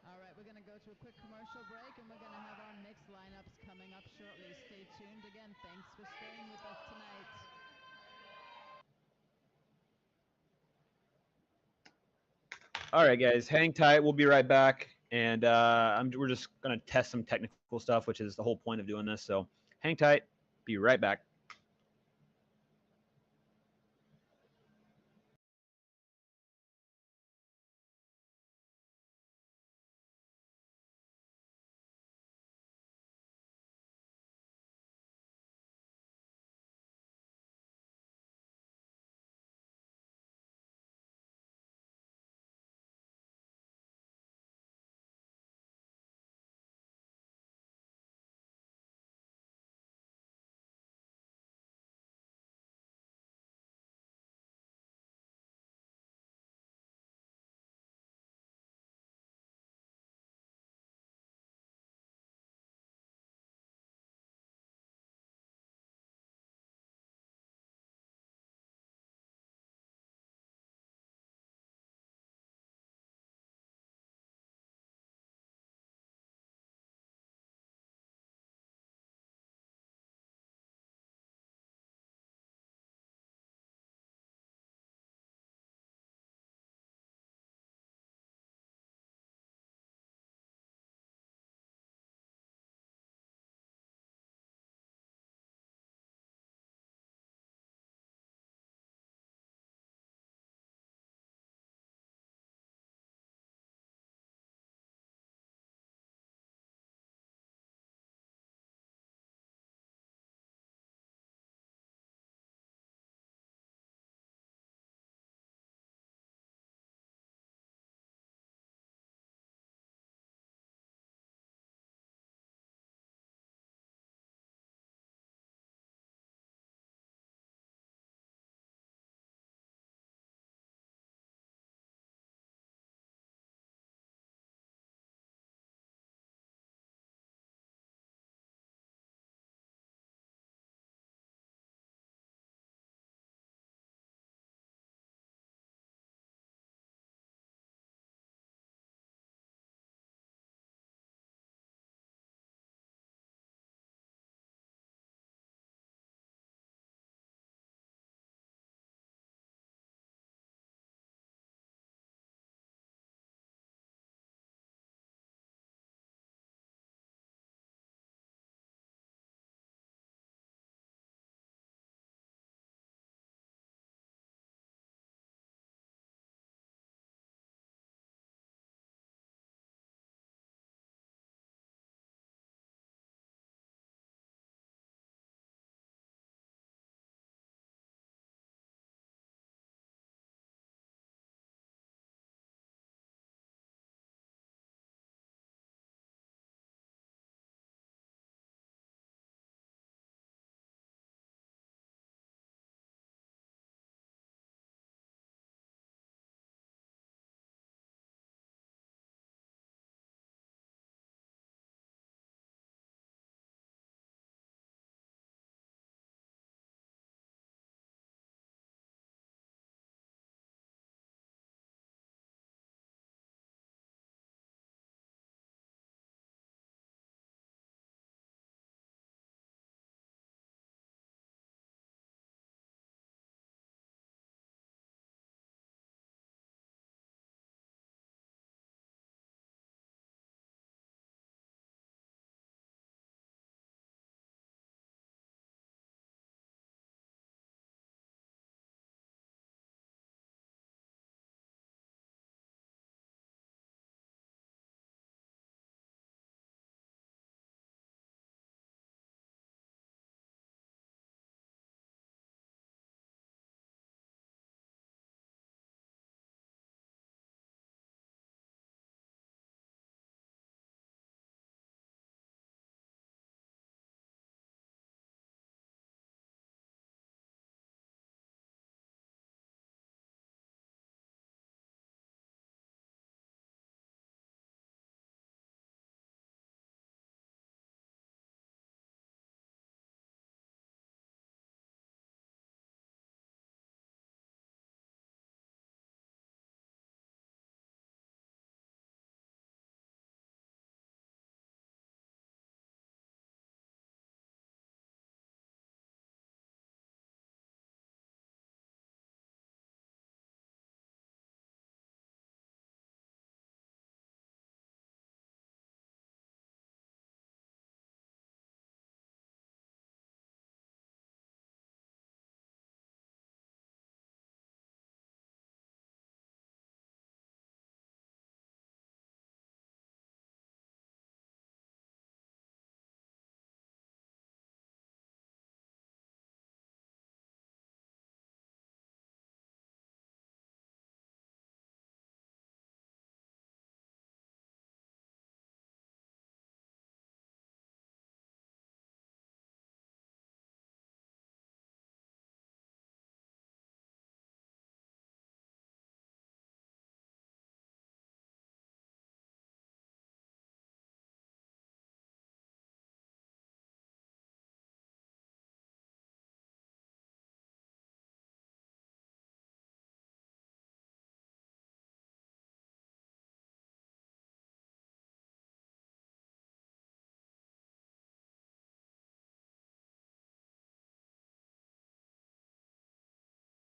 Speaker 3: All right, we're going to go to a quick commercial break, and we're going to have our mixed lineups coming up shortly. Stay tuned. Again, thanks for staying with us tonight.
Speaker 1: All right, guys, hang tight. We'll be right back, and we're just gonna test some technical stuff, which is the whole point of doing this. So hang tight. Be right back.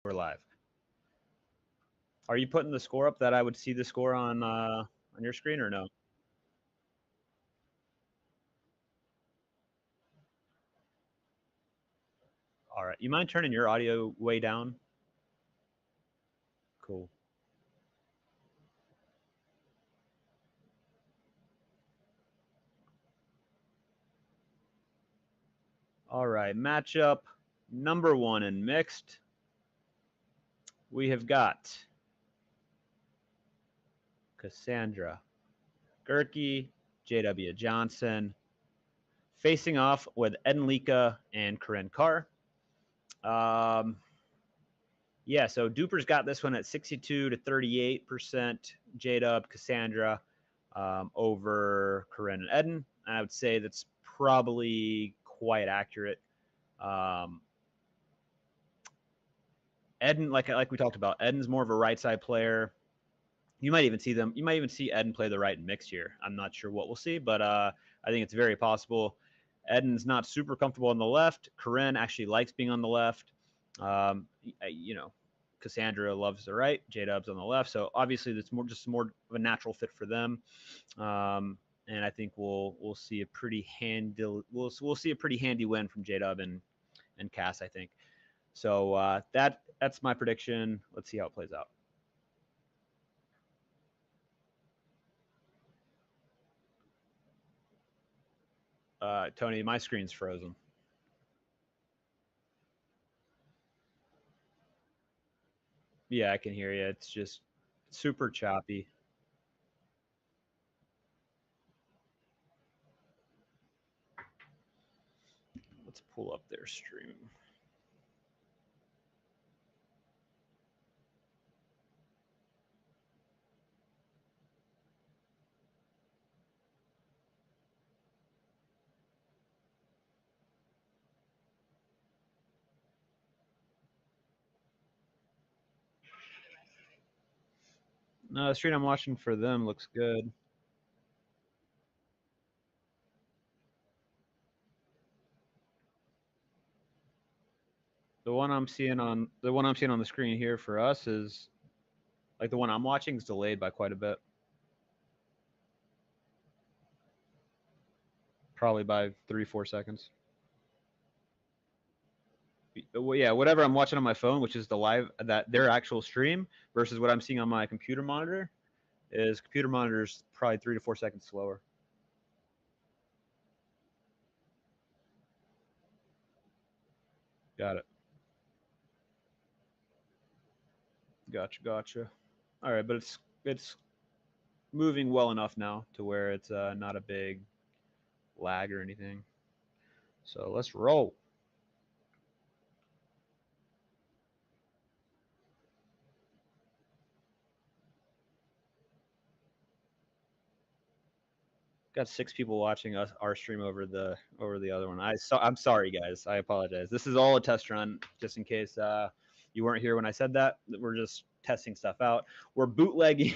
Speaker 1: We're live. Are you putting the score up that I would see the score on your screen or no? All right. You mind turning your audio way down? Cool. All right. Matchup number 1 in mixed. We have got Cassandra Gerke, JW Johnson, facing off with Edenlika and Corinne Carr. Yeah, so DUPR's got this one at 62 to 38%. J-Dub, Cassandra over Corinne and Eden. I would say that's probably quite accurate. Eden, like we talked about, Eden's more of a right side player. You might even see them. You might even see Eden play the right in mix here. I'm not sure what we'll see, but I think it's very possible. Eden's not super comfortable on the left. Corinne actually likes being on the left. You know, Cassandra loves the right. J-Dub's on the left. So obviously, that's more of a natural fit for them. And I think we'll see a pretty handy see a pretty handy win from J-Dub and Cass, I think. So that's my prediction. Let's see how it plays out. Tony, my screen's frozen. Yeah, I can hear you. It's just super choppy. Let's pull up their stream. No, the stream I'm watching for them looks good. The one I'm seeing on the screen here for us is like the one I'm watching is delayed by quite a bit. Probably by 3-4 seconds. Well, yeah, whatever I'm watching on my phone, which is their actual stream, versus what I'm seeing on my computer monitor, is computer monitor's probably 3 to 4 seconds slower. Got it. Gotcha. All right, but it's moving well enough now to where it's not a big lag or anything. So let's roll. Got 6 people watching our stream over the other one. I'm sorry, guys. I apologize. This is all a test run, just in case you weren't here when I said that. We're just testing stuff out. We're bootlegging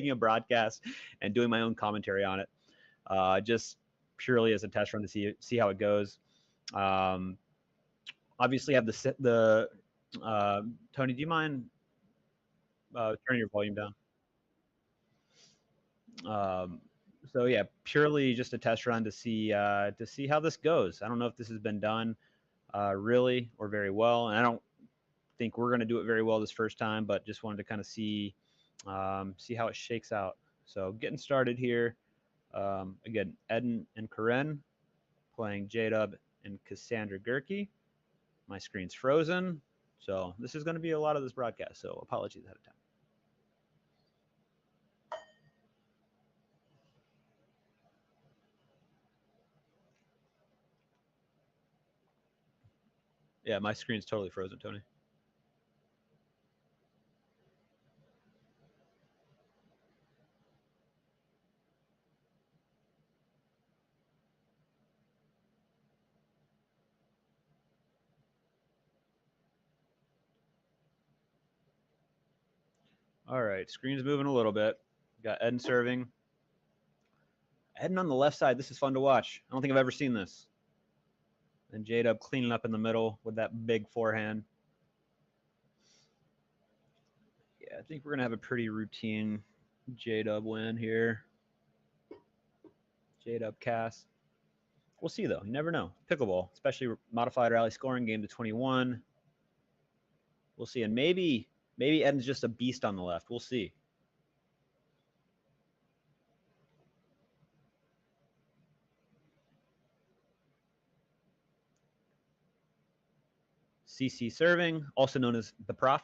Speaker 1: a broadcast and doing my own commentary on it, just purely as a test run to see how it goes. Obviously, have the Tony. Do you mind turning your volume down? So yeah, purely just a test run to see how this goes. I don't know if this has been done really or very well, and I don't think we're going to do it very well this first time, but just wanted to kind of see how it shakes out. So getting started here. Again, Eden and Corinne playing J-Dub and Cassandra Gerke. My screen's frozen, so this is going to be a lot of this broadcast. So apologies ahead of time. Yeah, my screen's totally frozen, Tony. All right, screen's moving a little bit. Got Eden serving. Eden on the left side. This is fun to watch. I don't think I've ever seen this. And J-Dub cleaning up in the middle with that big forehand. I think we're going to have a pretty routine J-Dub win here. J-Dub cast. We'll see, though. You never know. Pickleball, especially modified rally scoring, game to 21. We'll see. And maybe Eden's just a beast on the left. We'll see. CC serving, also known as the Prof,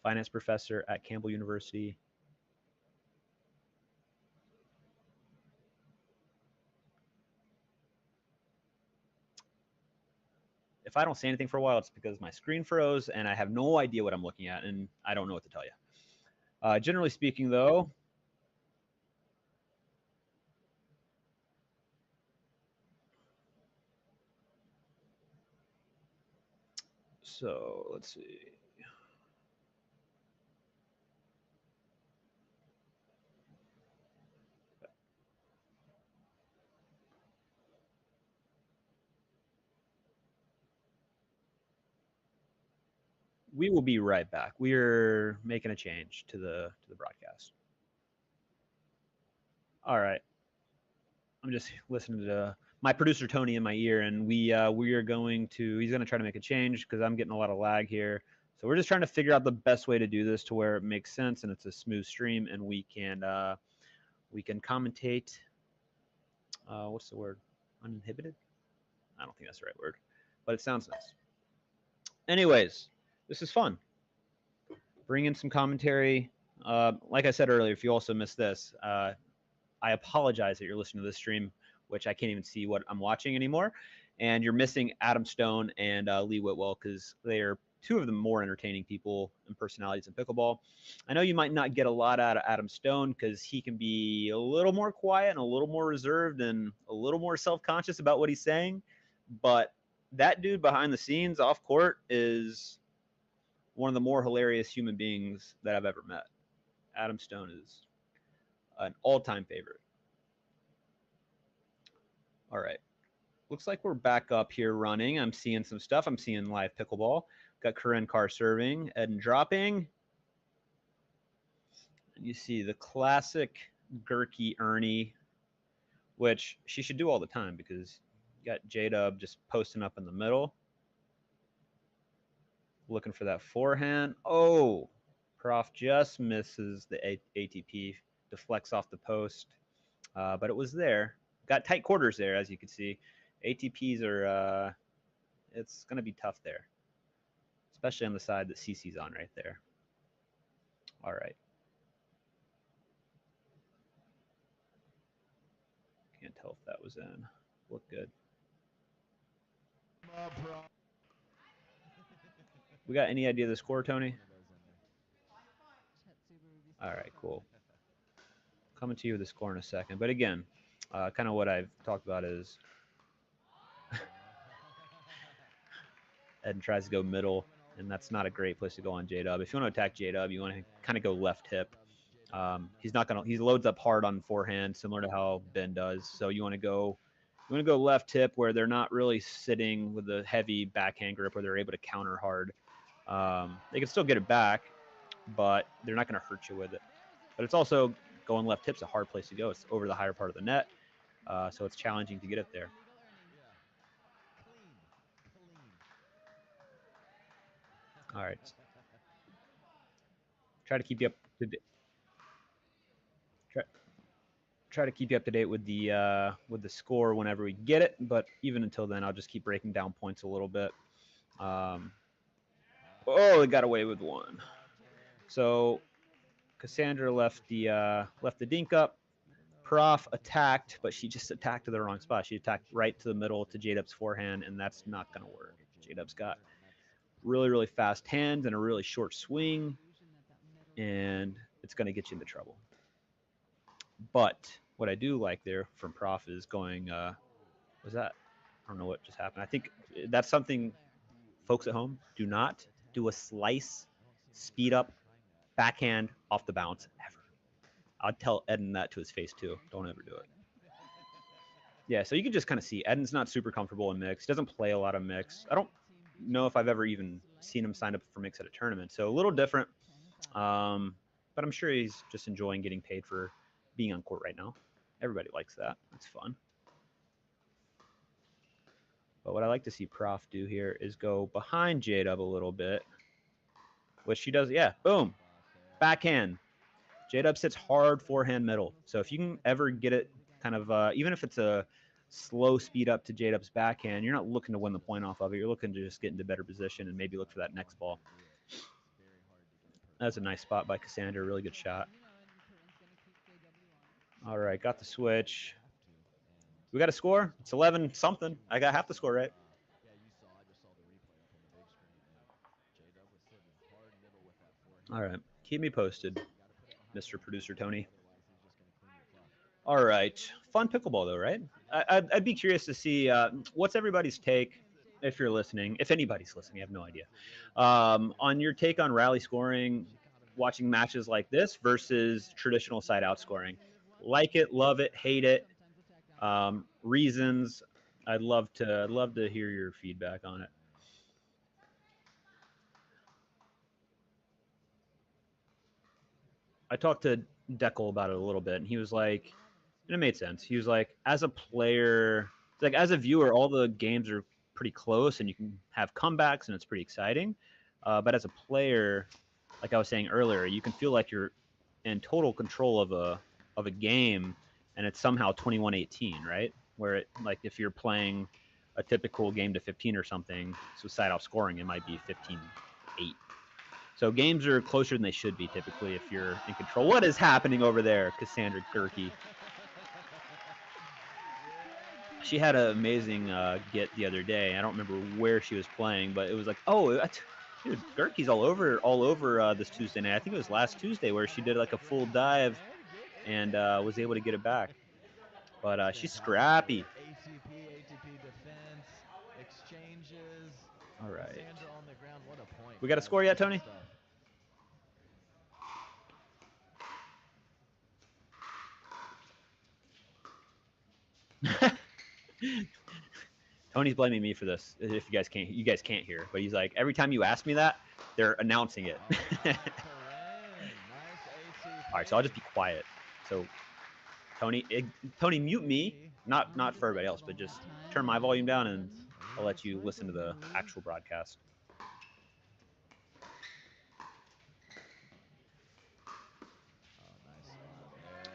Speaker 1: finance professor at Campbell University. If I don't say anything for a while, it's because my screen froze and I have no idea what I'm looking at, and I don't know what to tell you. Generally speaking, though, so let's see. We will be right back. We're making a change to the broadcast. All right. I'm just listening to my producer Tony in my ear, and we are going to. He's going to try to make a change because I'm getting a lot of lag here. So we're just trying to figure out the best way to do this to where it makes sense and it's a smooth stream, and we can commentate. What's the word? Uninhibited? I don't think that's the right word, but it sounds nice. Anyways, this is fun. Bring in some commentary. Like I said earlier, if you also missed this, I apologize that you're listening to this stream, which I can't even see what I'm watching anymore. And you're missing Adam Stone and Lee Whitwell because they are two of the more entertaining people and personalities in pickleball. I know you might not get a lot out of Adam Stone because he can be a little more quiet and a little more reserved and a little more self-conscious about what he's saying. But that dude behind the scenes off court is one of the more hilarious human beings that I've ever met. Adam Stone is an all-time favorite. All right. Looks like we're back up here running. I'm seeing some stuff. I'm seeing live pickleball. Got Corinne Carr serving, Eden dropping. And you see the classic Gurky Ernie, which she should do all the time because you got J-Dub just posting up in the middle. Looking for that forehand. Oh, Prof just misses the ATP, deflects off the post, but it was there. Got tight quarters there, as you can see. ATPs are, it's going to be tough there, especially on the side that CC's on right there. All right. Can't tell if that was in. Looked good. We got any idea of the score, Tony? All right, cool. Coming to you with the score in a second. But again, kind of what I've talked about is Eden tries to go middle, and that's not a great place to go on J-Dub. If you want to attack J-Dub, you want to kind of go left hip. He's not gonna. He loads up hard on forehand, similar to how Ben does. So you want to go left hip where they're not really sitting with a heavy backhand grip where they're able to counter hard. They can still get it back, but they're not going to hurt you with it. But it's also going left hip's a hard place to go. It's over the higher part of the net, so it's challenging to get it there. All right. Try to keep you up to date. Try to keep you up to date with the score whenever we get it. But even until then, I'll just keep breaking down points a little bit. Oh, they got away with one. So Cassandra left the dink up. Prof attacked, but she just attacked to the wrong spot. She attacked right to the middle to J-Dub's forehand, and that's not going to work. J-Dub's got really, really fast hands and a really short swing, and it's going to get you into trouble. But what I do like there from Prof is going, was that? I don't know what just happened. I think that's something folks at home do not do a slice, speed up, backhand off the bounce ever. I'd tell Eden that to his face too. Don't ever do it. Yeah, so you can just kind of see Eden's not super comfortable in mix. He doesn't play a lot of mix. I don't know if I've ever even seen him sign up for mix at a tournament. So a little different. But I'm sure he's just enjoying getting paid for being on court right now. Everybody likes that. That's fun. But what I like to see Prof do here is go behind J-Dub a little bit, which she does. Yeah, boom, backhand. J-Dub sits hard forehand middle. So if you can ever get it kind of, even if it's a slow speed up to J-Dub's backhand, you're not looking to win the point off of it. You're looking to just get into better position and maybe look for that next ball. That's a nice spot by Cassandra. Really good shot. All right, got the switch. We got a score. It's 11 something. I got half the score right.
Speaker 2: Yeah, you saw. I just saw the replay up on the big screen. And J-Dub was sitting hard middle with that forehand.
Speaker 1: All right, keep me posted, Mr. Producer Tony.
Speaker 2: Otherwise, he's just going to clean your clock.
Speaker 1: All right, fun pickleball though, right? I'd be curious to see what's everybody's take, if you're listening, if anybody's listening, I have no idea, on your take on rally scoring, watching matches like this versus traditional side out scoring. Like it, love it, hate it, reasons. I'd love to hear your feedback on it. I talked to Deckel about it a little bit, and he was like, and it made sense. He was like, as a player, like as a viewer, all the games are pretty close, and you can have comebacks, and it's pretty exciting. But as a player, like I was saying earlier, you can feel like you're in total control of a game, and it's somehow 21-18, right? Where it, like if you're playing a typical game to 15 or something, so side off scoring, it might be 15-8. So games are closer than they should be typically if you're in control. What is happening over there, Cassandra Gerke? She had an amazing get the other day. I don't remember where she was playing, but it was like, oh, dude, Gerke's all over this Tuesday night. I think it was last Tuesday where she did like a full dive and was able to get it back. But she's scrappy.
Speaker 2: ATP defense, exchanges.
Speaker 1: All right.
Speaker 2: Cassandra on the ground. What a point.
Speaker 1: We got a score yet, Tony? Tony's blaming me for this. If you guys can't hear, but he's like, every time you ask me that, they're announcing it. All right, so I'll just be quiet. So Tony, mute me, not for everybody else, but just turn my volume down, and I'll let you listen to the actual broadcast.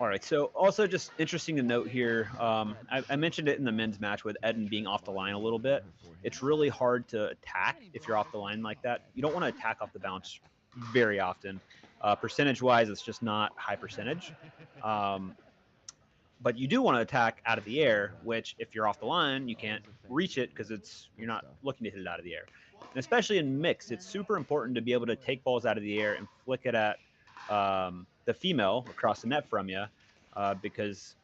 Speaker 1: All right, so also just interesting to note here, I mentioned it in the men's match with Eden being off the line a little bit. It's really hard to attack if you're off the line like that. You don't want to attack off the bounce very often. Percentage-wise, it's just not high percentage. But you do want to attack out of the air, which if you're off the line, you can't reach it because you're not looking to hit it out of the air. And especially in mix, it's super important to be able to take balls out of the air and flick it at the female across the net from you because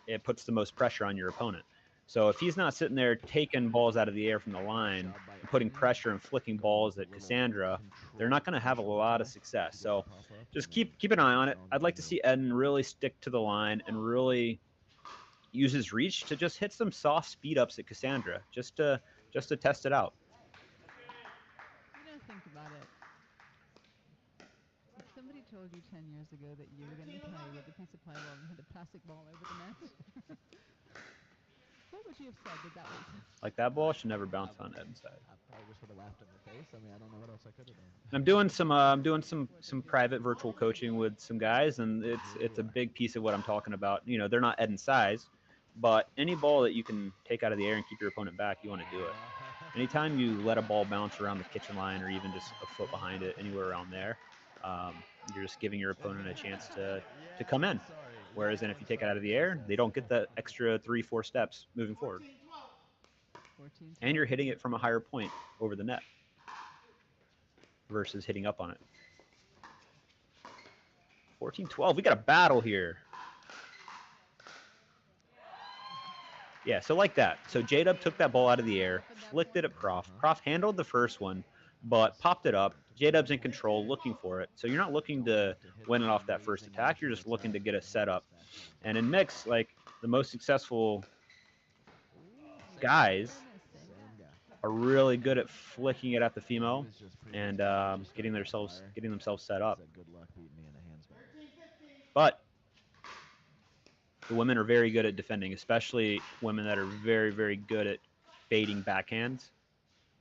Speaker 1: it puts the most pressure on your opponent. So if he's not sitting there taking balls out of the air from the line and putting pressure and flicking balls at Cassandra, they're not going to have a lot of success. So just keep an eye on it. I'd like to see Eden really stick to the line and really use his reach to just hit some soft speed ups at Cassandra just to test it out.
Speaker 3: You know, think about it. If somebody told you 10 years ago that you were going to play with a piece of plywood and hit a plastic ball over the net, what would you have said that was?
Speaker 1: Like that ball should never bounce on Eden's side.
Speaker 2: I probably just would have laughed in the face. I mean, I don't know what else I could have done.
Speaker 1: I'm doing some private virtual coaching with some guys, and it's a big piece of what I'm talking about. You know, they're not Eden's size, but any ball that you can take out of the air and keep your opponent back, you want to do it. Anytime you let a ball bounce around the kitchen line or even just a foot behind it, anywhere around there, you're just giving your opponent a chance to come in. Whereas then if you take it out of the air, they don't get the extra 3-4 steps moving forward. And you're hitting it from a higher point over the net versus hitting up on it. 14-12. We got a battle here. Yeah, so like that. So J-Dub took that ball out of the air, flicked it at Prof. Prof handled the first one, but popped it up. J-Dub's in control, looking for it. So you're not looking to win it off that first attack. You're just looking to get a setup. And in mix, like the most successful guys are really good at flicking it at the
Speaker 2: He
Speaker 1: female
Speaker 2: was just pretty
Speaker 1: and
Speaker 2: much just
Speaker 1: getting
Speaker 2: gonna
Speaker 1: themselves
Speaker 2: fire.
Speaker 1: set up.
Speaker 2: Said good luck beating me in a hands match.
Speaker 1: But the women are very good at defending, especially women that are very, very good at fading backhands.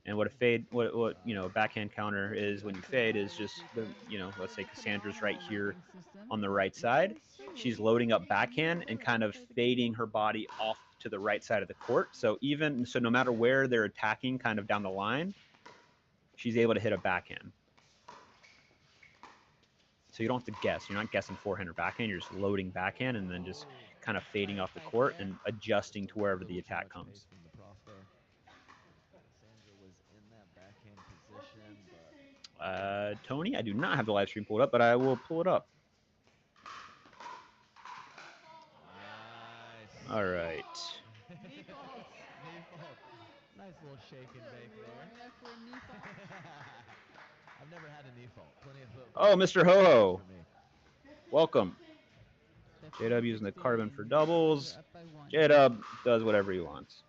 Speaker 1: And what a fade, what you know, a backhand counter is when you fade is just the, you know, let's say Cassandra's right here on the right side. She's loading up backhand and kind of fading her body off to the right side of the court. So no matter where they're attacking, kind of down the line, she's able to hit a backhand. So you don't have to guess. You're not guessing forehand or backhand. You're just loading backhand and then just kind of fading off the court and adjusting to wherever the attack comes.
Speaker 2: From the prof there. Cassandra was in that backhand position, but
Speaker 1: Tony, I do not have the live stream pulled up, but I will pull it up.
Speaker 2: nice.
Speaker 1: All right.
Speaker 2: Knee fault. Nice little shake and bake there.
Speaker 3: For a knee fault.
Speaker 2: I've never had a knee fault. Plenty of foot.
Speaker 1: Oh, Mr. Ho-Ho.
Speaker 2: For me.
Speaker 1: Welcome. J-Dub using the carbon for doubles. J-Dub does whatever he wants.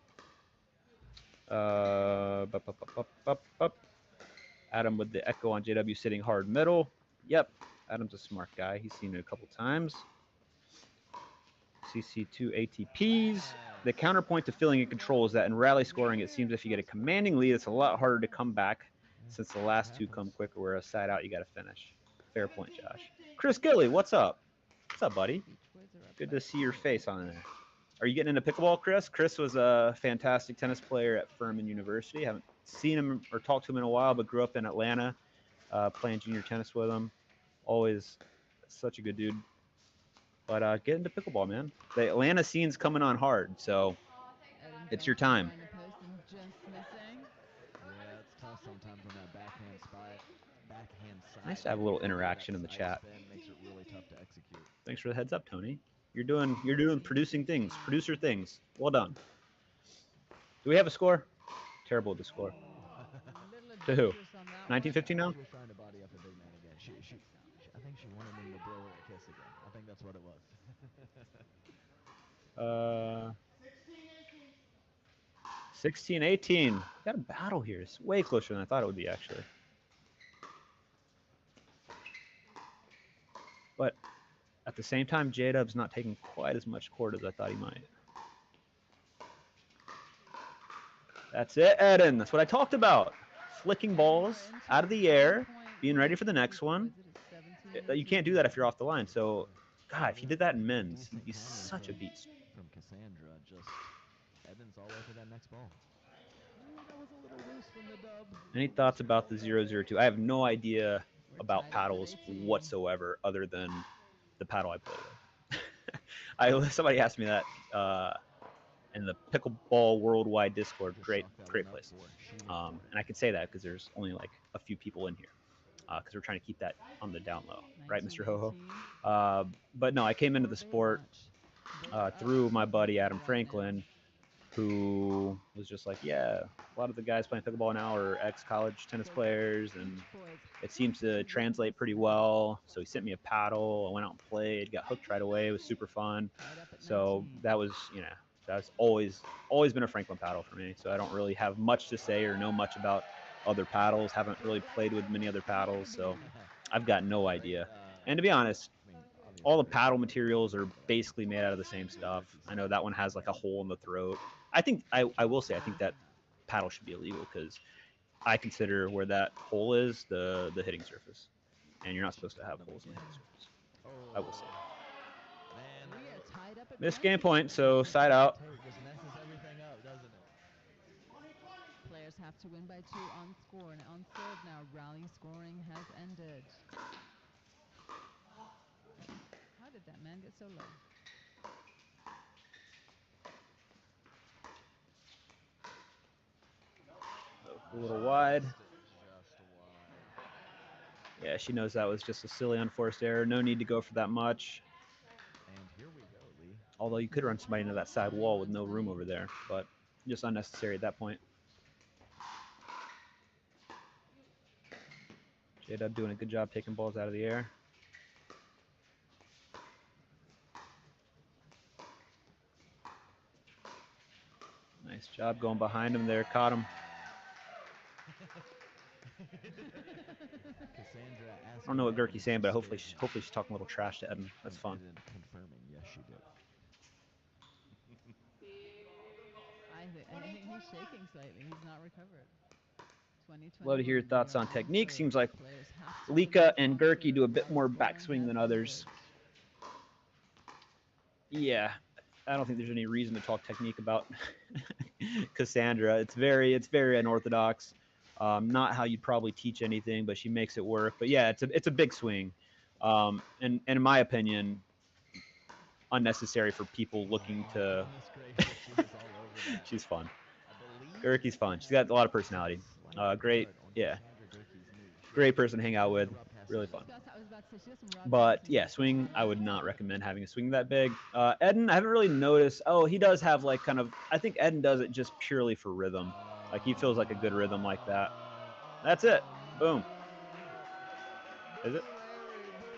Speaker 1: Adam with the echo on JW sitting hard middle. Yep, Adam's a smart guy. He's seen it a couple times. CC2 ATPs. The counterpoint to feeling in control is that in rally scoring, it seems if you get a commanding lead, it's a lot harder to come back since the last two come quicker, where a side out, you got to finish. Fair point, Josh. Chris Gilly, what's up? What's up, buddy? Good to see your face on there. Are you getting into pickleball, Chris? Chris was a fantastic tennis player at Furman University. Haven't seen him or talked to him in a while, but grew up in Atlanta, playing junior tennis with him. Always such a good dude. But get into pickleball, man. The Atlanta scene's coming on hard, so it's your time.
Speaker 2: Yeah, it's tough sometimes on that backhand side.
Speaker 1: Nice to have a little interaction in the chat.
Speaker 2: Makes it really tough to execute.
Speaker 1: Thanks for the heads up, Tony. You're doing producing things, producer things. Well done. Do we have a score? Terrible with the score. To who? 1915 now?
Speaker 2: She was trying to body up a big man again. I think she wanted him to blow her a kiss again. I think that's what it was.
Speaker 1: 16-18. Got a battle here. It's way closer than I thought it would be, actually. But at the same time, J-Dub's not taking quite as much court as I thought he might. That's it, Eden. That's what I talked about. Flicking balls out of the air, being ready for the next one. You can't do that if you're off the line. So, God, if he did that in men's, he'd be such a beast.
Speaker 2: From Cassandra, just Eden's all over that next ball. That was a little loose from the dub.
Speaker 1: Any thoughts about the 0-0-2? I have no idea about paddles whatsoever other than the paddle I play with. Somebody asked me that in the Pickleball Worldwide Discord. Great place. And I can say that because there's only like a few people in here because we're trying to keep that on the down low. Right, Mr. Ho-Ho? But no, I came into the sport through my buddy Adam Franklin, who was just like, yeah, a lot of the guys playing pickleball now are ex-college tennis players, and it seems to translate pretty well. So he sent me a paddle. I went out and played, got hooked right away. It was super fun. So that was, that's always been a Franklin paddle for me. So I don't really have much to say or know much about other paddles. Haven't really played with many other paddles, so I've got no idea. And to be honest, all the paddle materials are basically made out of the same stuff. I know that one has like a hole in the throat. I will say I think that paddle should be illegal because I consider where that hole is the hitting surface, and you're not supposed to have holes in the hitting surface. I will say. Missed game point, so side out.
Speaker 3: Players have to win by 2 on score, and on serve now. Rally scoring has ended. How did that man get so low?
Speaker 1: A little wide. Yeah, she knows that was just a silly unforced error. No need to go for that much.
Speaker 2: And here we go, Lee.
Speaker 1: Although you could run somebody into that side wall with no room over there, but just unnecessary at that point. J-Dub doing a good job taking balls out of the air. Nice job going behind him there. Caught him.
Speaker 2: Cassandra
Speaker 1: I
Speaker 2: asking
Speaker 1: don't know what
Speaker 2: Eden
Speaker 1: Gerkie's saying, but
Speaker 2: some
Speaker 1: hopefully,
Speaker 2: statements.
Speaker 1: hopefully she's talking a little trash to Eden. That's
Speaker 2: And
Speaker 1: fun.
Speaker 2: Eden confirming, yes, she did.
Speaker 3: I think he's shaking slightly. He's not recovered. 2021.
Speaker 1: Love to hear your
Speaker 3: we
Speaker 1: thoughts
Speaker 3: are
Speaker 1: on
Speaker 3: on
Speaker 1: technique.
Speaker 3: court.
Speaker 1: Seems like
Speaker 3: Players have to
Speaker 1: Lika
Speaker 3: release
Speaker 1: and
Speaker 3: onto
Speaker 1: Gerkie do a bit
Speaker 3: foul
Speaker 1: more
Speaker 3: floor and
Speaker 1: backswing
Speaker 3: have
Speaker 1: than
Speaker 3: free
Speaker 1: others.
Speaker 3: throws.
Speaker 1: Yeah, I don't think there's any reason to talk technique about Cassandra. It's very unorthodox. Not how you'd probably teach anything, but she makes it work. But yeah, it's a big swing, and in my opinion, unnecessary for people looking to.
Speaker 2: Goodness gracious, she was all over that.
Speaker 1: She's fun.
Speaker 2: I believe
Speaker 1: Gerkie's fun. She's
Speaker 2: that
Speaker 1: got a lot of personality.
Speaker 2: slight
Speaker 1: Great,
Speaker 2: foot on
Speaker 1: yeah,
Speaker 2: Cassandra Gerkie's knee. She
Speaker 1: great
Speaker 2: has
Speaker 1: person to hang out with.
Speaker 2: some rough passes
Speaker 1: Really
Speaker 2: in.
Speaker 1: fun.
Speaker 3: I was about to say she has some rub
Speaker 1: But
Speaker 3: passes.
Speaker 1: yeah, swing, I would not recommend having a swing that big. Eden, I haven't really noticed. Oh, he does have like kind of, I think Eden does it just purely for rhythm. Like he feels like a good rhythm like that. That's it. Boom. Is it?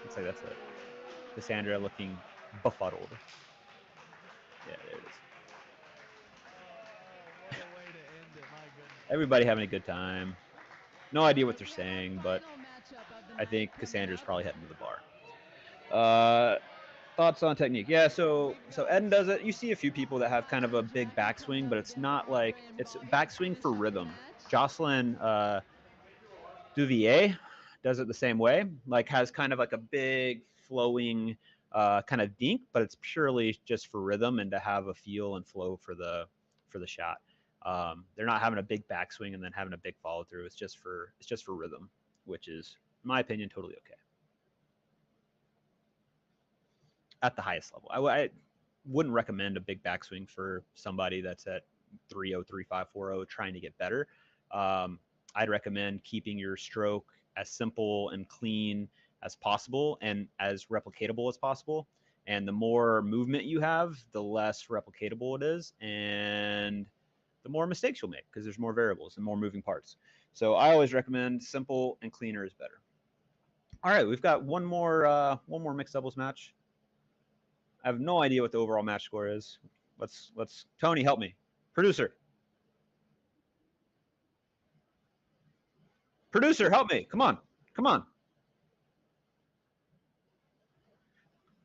Speaker 1: Looks like that's it. Cassandra looking befuddled. Yeah, there it is.
Speaker 2: What a way to end it, my goodness.
Speaker 1: Everybody having a good time. No idea what they're saying, but
Speaker 3: Final matchup of the
Speaker 1: I
Speaker 3: night
Speaker 1: think
Speaker 3: coming
Speaker 1: Cassandra's
Speaker 3: up.
Speaker 1: probably heading to the bar. Thoughts on technique? Yeah, so Eden does it. You see a few people that have kind of a big backswing, but it's not like it's backswing for rhythm. Jocelyn Duvier does it the same way, like has kind of like a big flowing kind of dink, but it's purely just for rhythm and to have a feel and flow for the shot. They're not having a big backswing and then having a big follow through. It's just for rhythm, which is, in my opinion, totally okay. At the highest level, I wouldn't recommend a big backswing for somebody that's at 3.0, 3.5, 4.0 trying to get better. I'd recommend keeping your stroke as simple and clean as possible and as replicatable as possible. And the more movement you have, the less replicatable it is, and the more mistakes you'll make because there's more variables and more moving parts. So I always recommend simple and cleaner is better. All right, we've got one more mixed doubles match. I have no idea what the overall match score is. Let's Tony, help me. Producer, help me. Come on.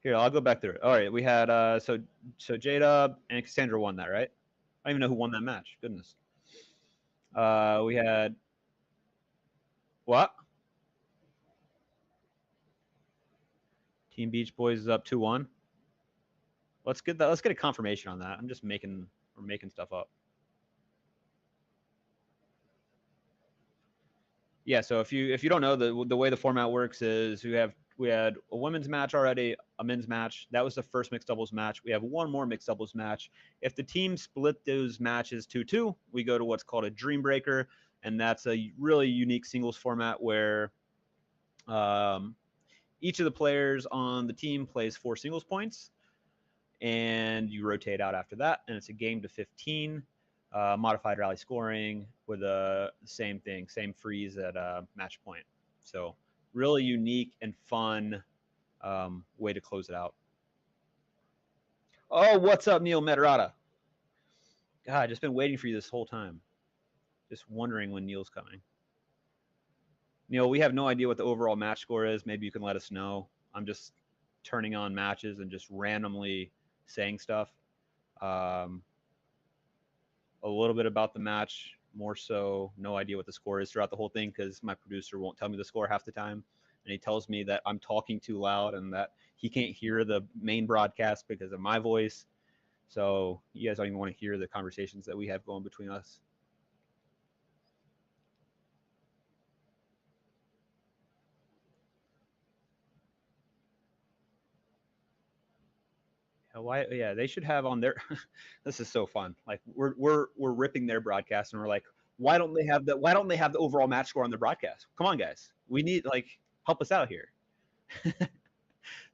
Speaker 1: Here, I'll go back through it. All right, we had so J-Dub and Cassandra won that, right? I don't even know who won that match. Goodness. We had what? Team Beach Boys is up 2-1. Let's get a confirmation on that. I'm just making stuff up. Yeah, so if you don't know, the way the format works is we had a women's match already, a men's match. That was the first mixed doubles match. We have one more mixed doubles match. If the team split those matches 2-2, we go to what's called a Dream Breaker, and that's a really unique singles format where each of the players on the team plays 4 singles points, and you rotate out after that, and it's a game to 15. Modified rally scoring with the same thing, same freeze at match point. So really unique and fun way to close it out. Oh, what's up, Neil Metarata? God, just been waiting for you this whole time. Just wondering when Neil's coming. Neil, we have no idea what the overall match score is. Maybe you can let us know. I'm just turning on matches and just randomly saying stuff. A little bit about the match, more so no idea what the score is throughout the whole thing because my producer won't tell me the score half the time. And he tells me that I'm talking too loud and that he can't hear the main broadcast because of my voice. So you guys don't even want to hear the conversations that we have going between us. Why? Yeah, they should have on their. This is so fun. Like we're ripping their broadcast, and we're like, why don't they have the overall match score on the broadcast? Come on, guys, we need help us out here.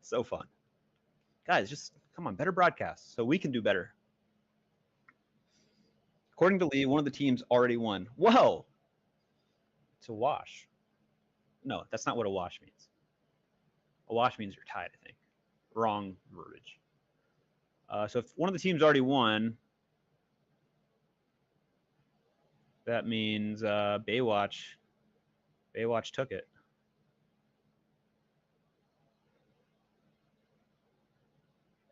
Speaker 1: So fun, guys. Just come on, better broadcasts so we can do better. According to Lee, one of the teams already won. Whoa, it's a wash. No, that's not what a wash means. A wash means you're tied. I think. Wrong verbiage. So if one of the teams already won, That means Baywatch. Baywatch took it.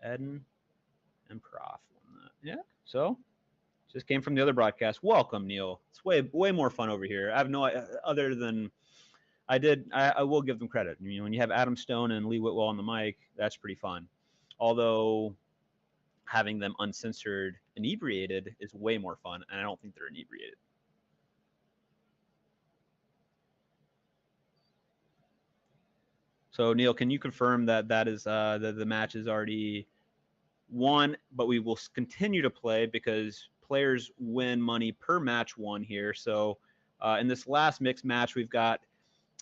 Speaker 1: Eden and Prof won that. Yeah. So just came from the other broadcast. Welcome, Neil. It's way more fun over here. I have no other than I will give them credit. You know, when you have Adam Stone and Lee Whitwell on the mic, that's pretty fun. Although having them uncensored, inebriated is way more fun, and I don't think they're inebriated. So Neil, can you confirm that that is the match is already won, but we will continue to play because players win money per match won here. So in this last mixed match, we've got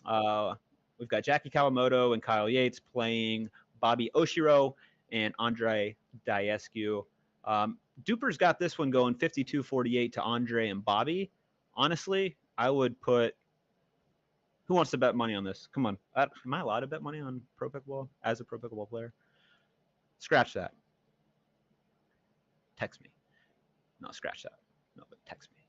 Speaker 1: Jackie Kawamoto and Kyle Yates playing Bobby Oshiro and Andre Diescu. DUPR's got this one going 52-48 to Andre and Bobby. Honestly, I would put. Who wants to bet money on this? Come on. Am I allowed to bet money on Pro Pickleball as a Pro Pickleball player? Scratch that. Text me. No, scratch that. No, but text me.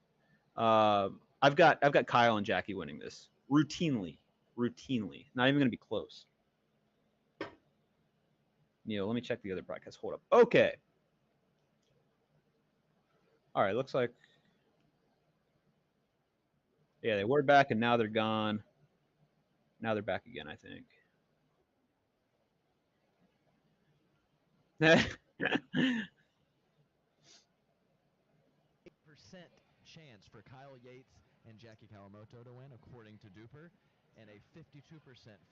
Speaker 1: I've got Kyle and Jackie winning this routinely. Not even going to be close. Neil, let me check the other broadcast. Hold up. Okay. All right. Looks like. Yeah, they were back and now they're gone. Now they're back again, I think.
Speaker 2: Chance for Kyle Yates and Jackie Kawamoto to win, according to DUPR, and a 52%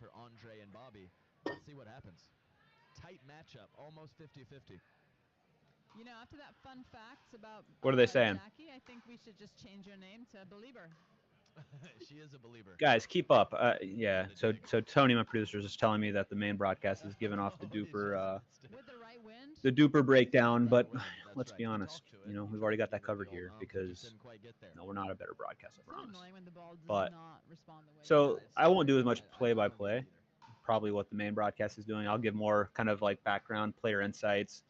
Speaker 2: for Andre and Bobby. Let's see what happens. Tight matchup, almost 50-50.
Speaker 3: You know, after that fun facts about
Speaker 1: what are they saying?
Speaker 3: Jackie, I think we should just change her name to Belieber.
Speaker 2: She is a believer.
Speaker 1: Guys, keep up. Yeah. So Tony, my producer, is just telling me that the main broadcast is giving off the DUPR the DUPR breakdown. But let's be honest, you know, we've already got that covered here because no, we're not a better broadcast, I promise. But so I won't do as much play-by-play. Probably what the main broadcast is doing. I'll give more kind of like background, player insights,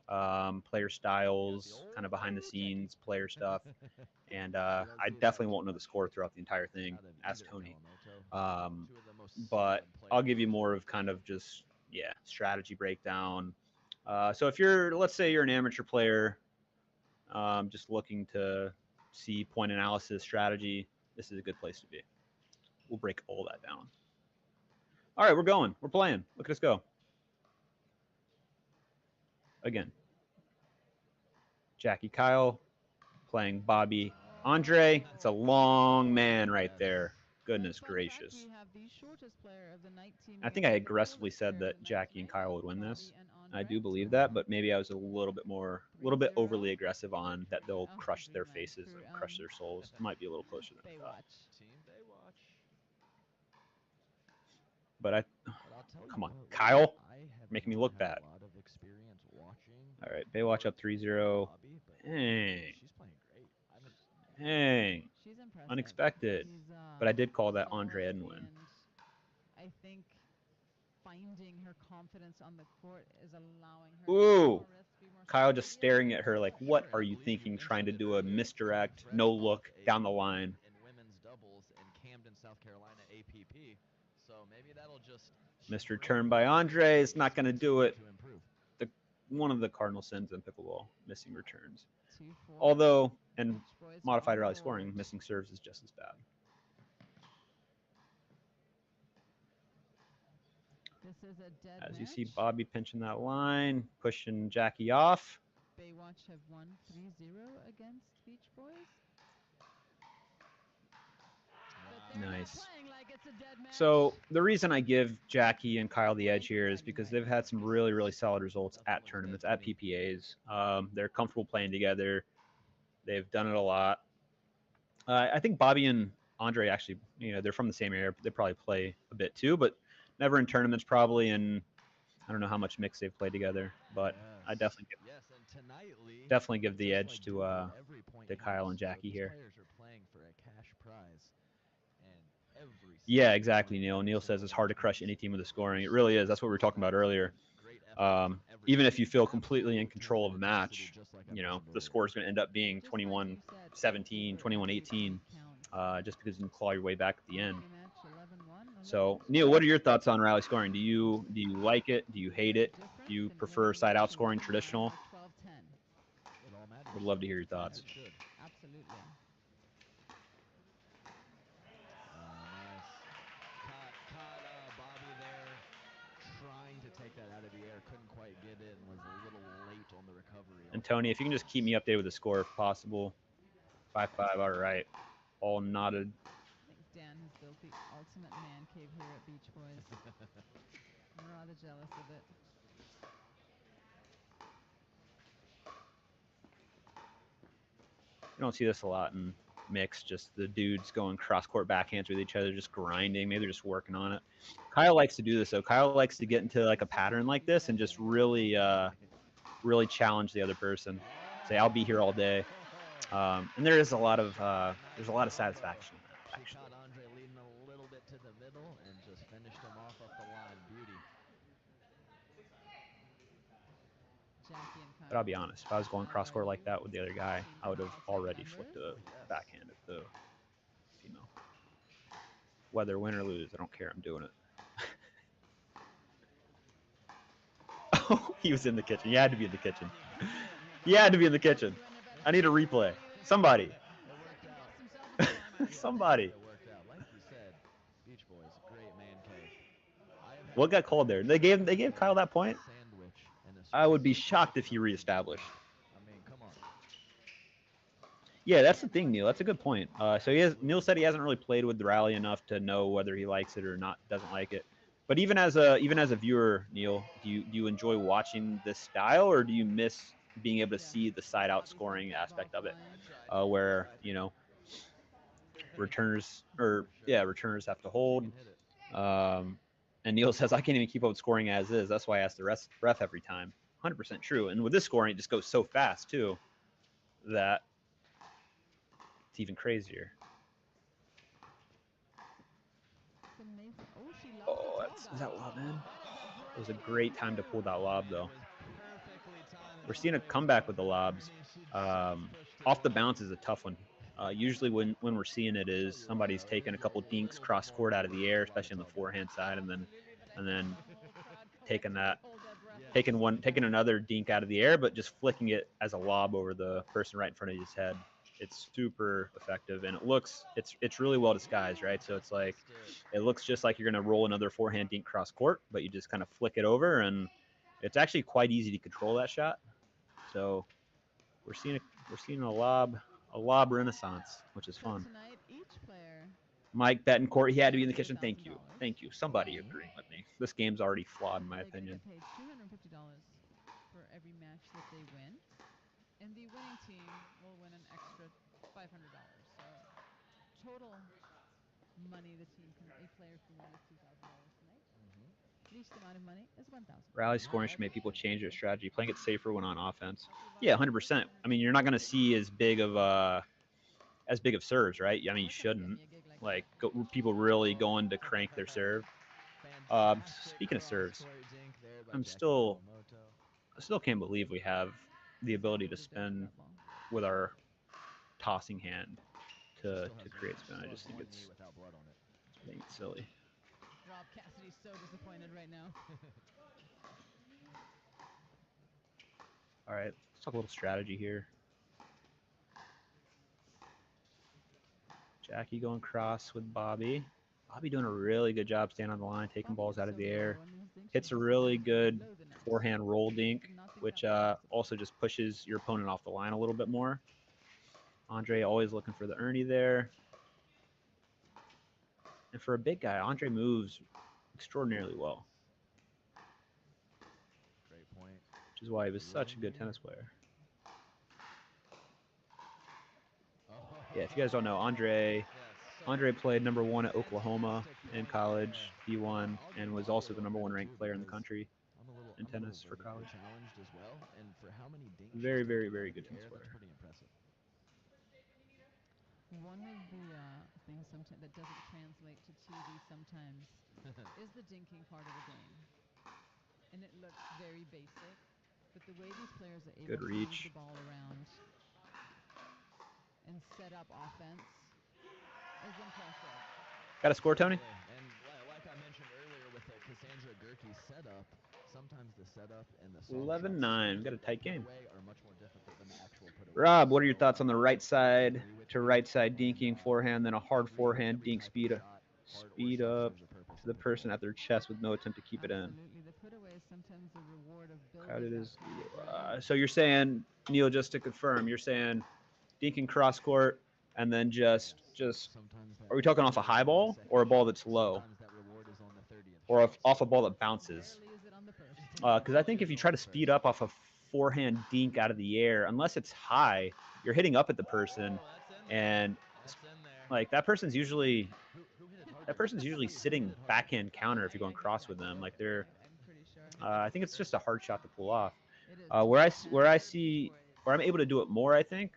Speaker 1: player styles, kind of behind the scenes player stuff. And I definitely won't know the score throughout the entire thing. Ask Tony. But I'll give you more of kind of just, yeah, strategy breakdown. So if let's say you're an amateur player, just looking to see point analysis strategy, this is a good place to be. We'll break all that down. All right, we're going. We're playing. Look at us go. Again. Jackie Kyle playing Bobby Andre. It's a long man right there. Goodness gracious. I think I aggressively said that Jackie and Kyle would win this. I do believe that, but maybe I was a little bit overly aggressive on that they'll crush their faces and crush their souls. It might be a little closer than I thought. But come on, Kyle, making me look bad. All right, Baywatch up 3-0. Dang. Unexpected. But I did call that Andre Eden win.
Speaker 3: I think finding her confidence on the court is allowing her.
Speaker 1: Ooh. Kyle just staring at her like, what are you thinking? Trying to do a misdirect, no look down the line.
Speaker 2: In women's doubles in Camden, South Carolina, APP. So maybe that'll just
Speaker 1: missed return by Andre is not going to do it. One of the cardinal sins in pickleball, missing returns. Although, and modified rally scoring, missing serves is just as bad.
Speaker 3: This is a dead
Speaker 1: As you see Bobby pinching that line, pushing Jackie off.
Speaker 3: Baywatch have won 3-0 against Beach Boys.
Speaker 1: Nice. So the reason I give Jackie and Kyle the edge here is because they've had some really, really solid results at tournaments, at PPAs. They're comfortable playing together. They've done it a lot. I think Bobby and Andre actually, you know, they're from the same area. They probably play a bit too, but never in tournaments probably. And I don't know how much mix they've played together, but I definitely give the edge to Kyle and Jackie here. Yeah, exactly, Neil. Neil says it's hard to crush any team with the scoring. It really is. That's what we were talking about earlier. Even if you feel completely in control of a match, you know, the score is going to end up being 21-17, 21-18, just because you can claw your way back at the end. So, Neil, what are your thoughts on rally scoring? Do you like it? Do you hate it? Do you prefer side out scoring traditional? Would love to hear your thoughts.
Speaker 3: Absolutely.
Speaker 2: Nice. Caught Bobby there, trying to take that out of the air. Couldn't quite get it and was a little late on the recovery.
Speaker 1: And Tony, if you can just keep me updated with the score if possible. 5-5, all right. All nodded.
Speaker 3: I think Dan has built the ultimate man cave here at Beach Boys. I'm rather jealous of it.
Speaker 1: You don't see this a lot in mix, just the dudes going cross-court backhands with each other, just grinding. Maybe they're just working on it. Kyle likes to do this, though. Kyle likes to get into like a pattern like this and just really, really challenge the other person. Say, I'll be here all day. And there is a lot of there's a lot of satisfaction in that, actually.
Speaker 2: Caught Andre leading a little bit to the middle and just finished him off up the line. Beauty.
Speaker 3: Jackie and Kyle.
Speaker 1: But I'll be honest, if I was going cross-court like that with the other guy, I would have already flicked a backhand at the female. Whether win or lose, I don't care. I'm doing it. Oh, he was in the kitchen. He had to be in the kitchen. He had to be in the kitchen. I need a replay. Somebody. Somebody.
Speaker 2: It worked out. Like you said, Beach Boys, great man cave.
Speaker 1: What got called there? They gave Kyle that point? I would be shocked if he reestablished.
Speaker 2: I mean, come on.
Speaker 1: Yeah, that's the thing, Neil. That's a good point. So Neil said he hasn't really played with the rally enough to know whether he likes it or not, doesn't like it. But even as a viewer, Neil, do you enjoy watching this style, or do you miss being able to see the side out scoring aspect of it, where, you know, returners have to hold. And Neil says, I can't even keep up with scoring as is. That's why I ask the ref every time. 100% true. And with this scoring, it just goes so fast, too, that it's even crazier. Oh, is that lob, man? It was a great time to pull that lob, though. We're seeing a comeback with the lobs. Off the bounce is a tough one. Usually when we're seeing it is somebody's taking a couple dinks cross court out of the air, especially on the forehand side, and then taking another dink out of the air, but just flicking it as a lob over the person right in front of his head. It's super effective, and it's really well disguised, right? So it's like it looks just like you're gonna roll another forehand dink cross court, but you just kind of flick it over, and it's actually quite easy to control that shot. So we're seeing a lob renaissance, which is fun. Mike Betancourt, he had to be in the kitchen. Thank you. Somebody agreeing with me. This game's already flawed, in my opinion.
Speaker 3: They get paid $250 for every match that they win, and the winning team will win an extra $500. So total money a player can win is $2,000 tonight. Least amount of money is $1,000.
Speaker 1: Rally scoring should make people change their strategy. Playing it safer when on offense. Yeah, 100%. I mean, you're not going to see as big of serves, right? I mean, you shouldn't. Like, people really going to crank their serve. Speaking of serves, I still can't believe we have the ability to spin with our tossing hand to create spin. I just think it's silly.
Speaker 3: Rob Cassidy's so disappointed right now.
Speaker 1: All right, let's talk a little strategy here. Jackie going cross with Bobby. Bobby doing a really good job standing on the line, taking balls out of the air. Hits a really good forehand roll dink, which also just pushes your opponent off the line a little bit more. Andre always looking for the Ernie there. And for a big guy, Andre moves extraordinarily well.
Speaker 2: Great point.
Speaker 1: Which is why he was such a good tennis player. Yeah, if you guys don't know, Andre played #1 at Oklahoma in college, D1, and was also the #1 ranked player in the country in tennis for college. Very, very, very good tennis player.
Speaker 3: One of the things sometimes that doesn't translate to TV sometimes is the dinking part of the game. and it looks very basic. But the way these players are able
Speaker 1: Good
Speaker 3: to move
Speaker 1: reach.
Speaker 3: the ball around and set up offense is impressive.
Speaker 1: Got a score, Tony?
Speaker 2: And like I mentioned earlier with the Cassandra Gerke setup, sometimes the setup and the
Speaker 1: 11-9. Got a tight game.
Speaker 2: are much more difficult than the actual put away.
Speaker 1: Rob, what are your thoughts on the right side to right side dinking forehand, then a hard forehand dink speed up to the person at their chest with no attempt to keep it in?
Speaker 3: Absolutely. The put away is sometimes the reward of building
Speaker 1: Crowded
Speaker 3: that
Speaker 1: is.
Speaker 3: confidence.
Speaker 1: So you're saying, Neil, just to confirm, you're saying dinking cross court and then just are we talking off a high ball or a ball that's low, or off a ball that bounces?
Speaker 3: Rarely is it on the person.
Speaker 1: Because I think if you try to speed up off a forehand dink out of the air, unless it's high, you're hitting up at the person, and like that person's usually sitting backhand counter if you're going cross with them. Like they're,
Speaker 3: I'm pretty sure.
Speaker 1: I think it's just a hard shot to pull off.
Speaker 3: It is
Speaker 1: Where I'm able to do it more, I think,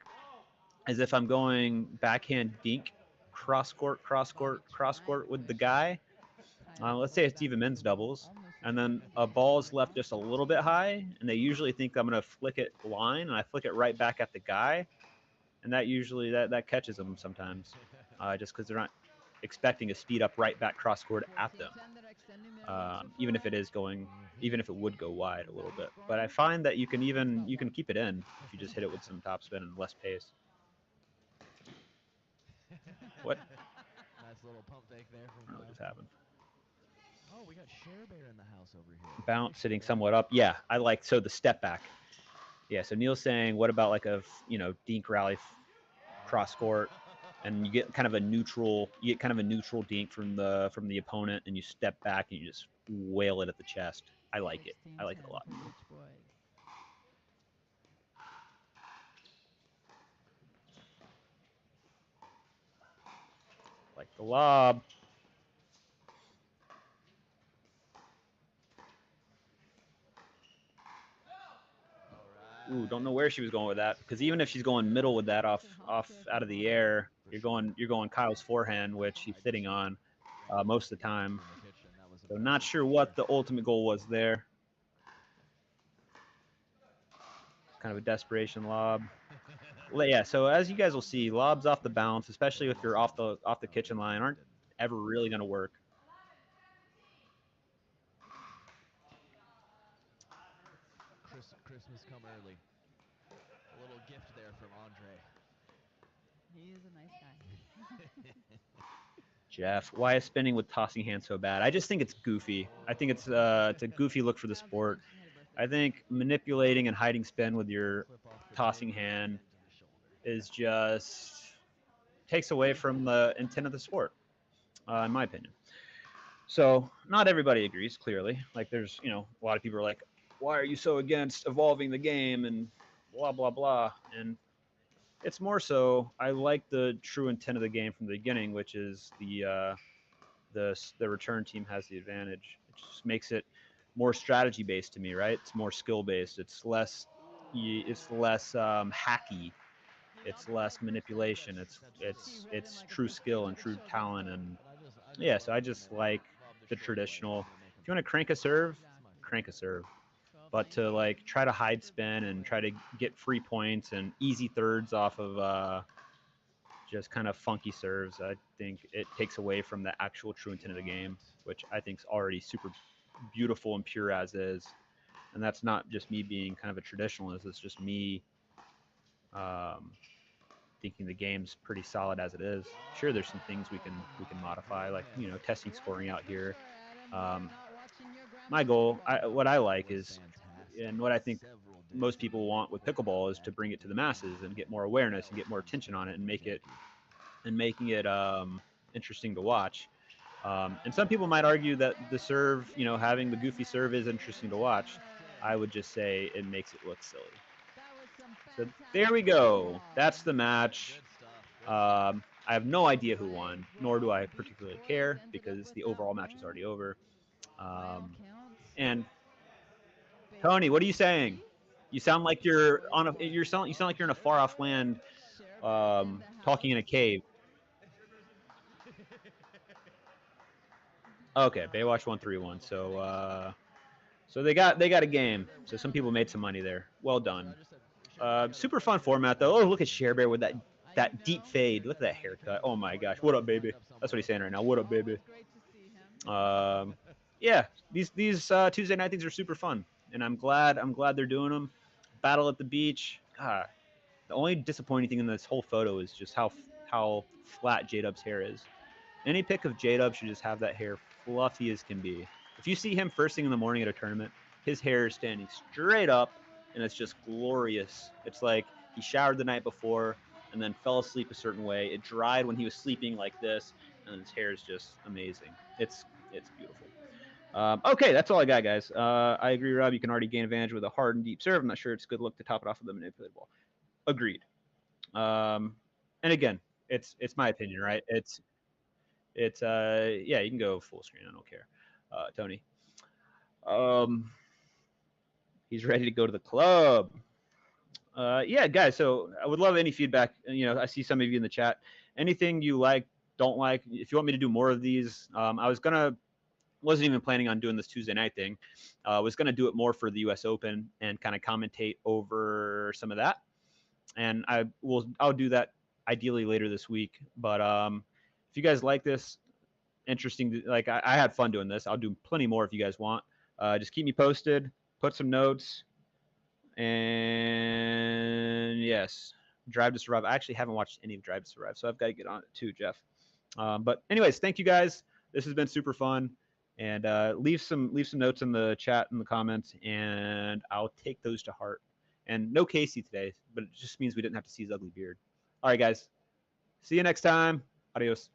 Speaker 1: is if I'm going backhand dink, cross court with the guy. Let's say it's even men's doubles, and then a ball's left just a little bit high, and they usually think I'm gonna flick it line, and I flick it right back at the guy, and that usually that catches them sometimes, just because they're not expecting a speed up right back cross court at them, even if it would go wide a little bit. But I find that you can keep it in if you just hit it with some topspin and less pace. What?
Speaker 2: Nice little pump fake there
Speaker 1: I
Speaker 2: from
Speaker 1: don't know what just happened.
Speaker 2: Oh, we got Share Bear in the house over here.
Speaker 1: Bounce sitting somewhat up. Yeah, I like, so the step back. Yeah, so Neil's saying, what about like a dink rally cross court, and you get kind of a neutral dink from the opponent, and you step back and you just wail it at the chest. I like it a lot.
Speaker 3: For Beach Boys.
Speaker 1: Like the lob. Ooh, don't know where she was going with that, because even if she's going middle with that off out of the air, you're going Kyle's forehand, which he's sitting on most of the time. So not sure what the ultimate goal was there. Kind of a desperation lob. Well, yeah, so as you guys will see, lobs off the bounce, especially if you're off the kitchen line, aren't ever really going to work.
Speaker 2: Christmas come early. A little gift there from Andre.
Speaker 3: He is a nice guy.
Speaker 1: Jeff, why is spinning with tossing hand so bad? I just think it's goofy. I think it's a goofy look for the sport. I think manipulating and hiding spin with your tossing hand is just takes away from the intent of the sport, in my opinion. So not everybody agrees, clearly. Like there's, a lot of people are like, why are you so against evolving the game and blah, blah, blah. And it's more so I like the true intent of the game from the beginning, which is the return team has the advantage. It just makes it more strategy based to me, right? It's more skill based. It's less hacky. It's less manipulation. It's true skill and true talent. And yeah, so I just like the traditional. If you want to crank a serve, crank a serve. But to like try to hide spin and try to get free points and easy thirds off of just kind of funky serves, I think it takes away from the actual true intent of the game, which I think is already super beautiful and pure as is. And that's not just me being kind of a traditionalist. It's just me thinking the game's pretty solid as it is. Sure, there's some things we can modify, like testing scoring out here. My goal, what I like is, and what I think most people want with pickleball, is to bring it to the masses and get more awareness and get more attention on it and making it interesting to watch. And some people might argue that the serve, having the goofy serve is interesting to watch. I would just say it makes it look silly. So there we go. That's the match. I have no idea who won, nor do I particularly care, because the overall match is already over. And Tony, what are you saying? You sound like you sound like you're in a far off land, talking in a cave. Okay, Baywatch 131. So they got a game. So some people made some money there. Well done. Super fun format though. Oh, look at Sharebear with that deep fade. Look at that haircut. Oh my gosh. What up, baby? That's what he's saying right now. What up, baby?
Speaker 3: Always great to see him.
Speaker 1: Yeah, these Tuesday night things are super fun, and I'm glad they're doing them. Battle at the beach. God, the only disappointing thing in this whole photo is just how flat J-Dub's hair is. Any pic of J-Dub should just have that hair fluffy as can be. If you see him first thing in the morning at a tournament, his hair is standing straight up, and it's just glorious. It's like he showered the night before and then fell asleep a certain way. It dried when he was sleeping like this, and his hair is just amazing. It's beautiful. Okay, that's all I got, guys. I agree, Rob. You can already gain advantage with a hard and deep serve. I'm not sure it's a good look to top it off with a manipulated ball. Agreed. And again, it's my opinion, right? It's yeah, you can go full screen. I don't care, Tony. He's ready to go to the club. Yeah, guys. So I would love any feedback. You know, I see some of you in the chat. Anything you like, don't like. If you want me to do more of these, wasn't even planning on doing this Tuesday night thing. I was gonna do it more for the U.S. Open and kind of commentate over some of that. And I'll do that ideally later this week. But if you guys like this, interesting, like I had fun doing this. I'll do plenty more if you guys want. Just keep me posted. Put some notes. And yes, Drive to Survive. I actually haven't watched any of Drive to Survive, so I've got to get on it too, Jeff. But anyways, thank you guys. This has been super fun. And leave some notes in the chat in the comments, and I'll take those to heart. And no Casey today, but it just means we didn't have to see his ugly beard. All right, guys. See you next time. Adios.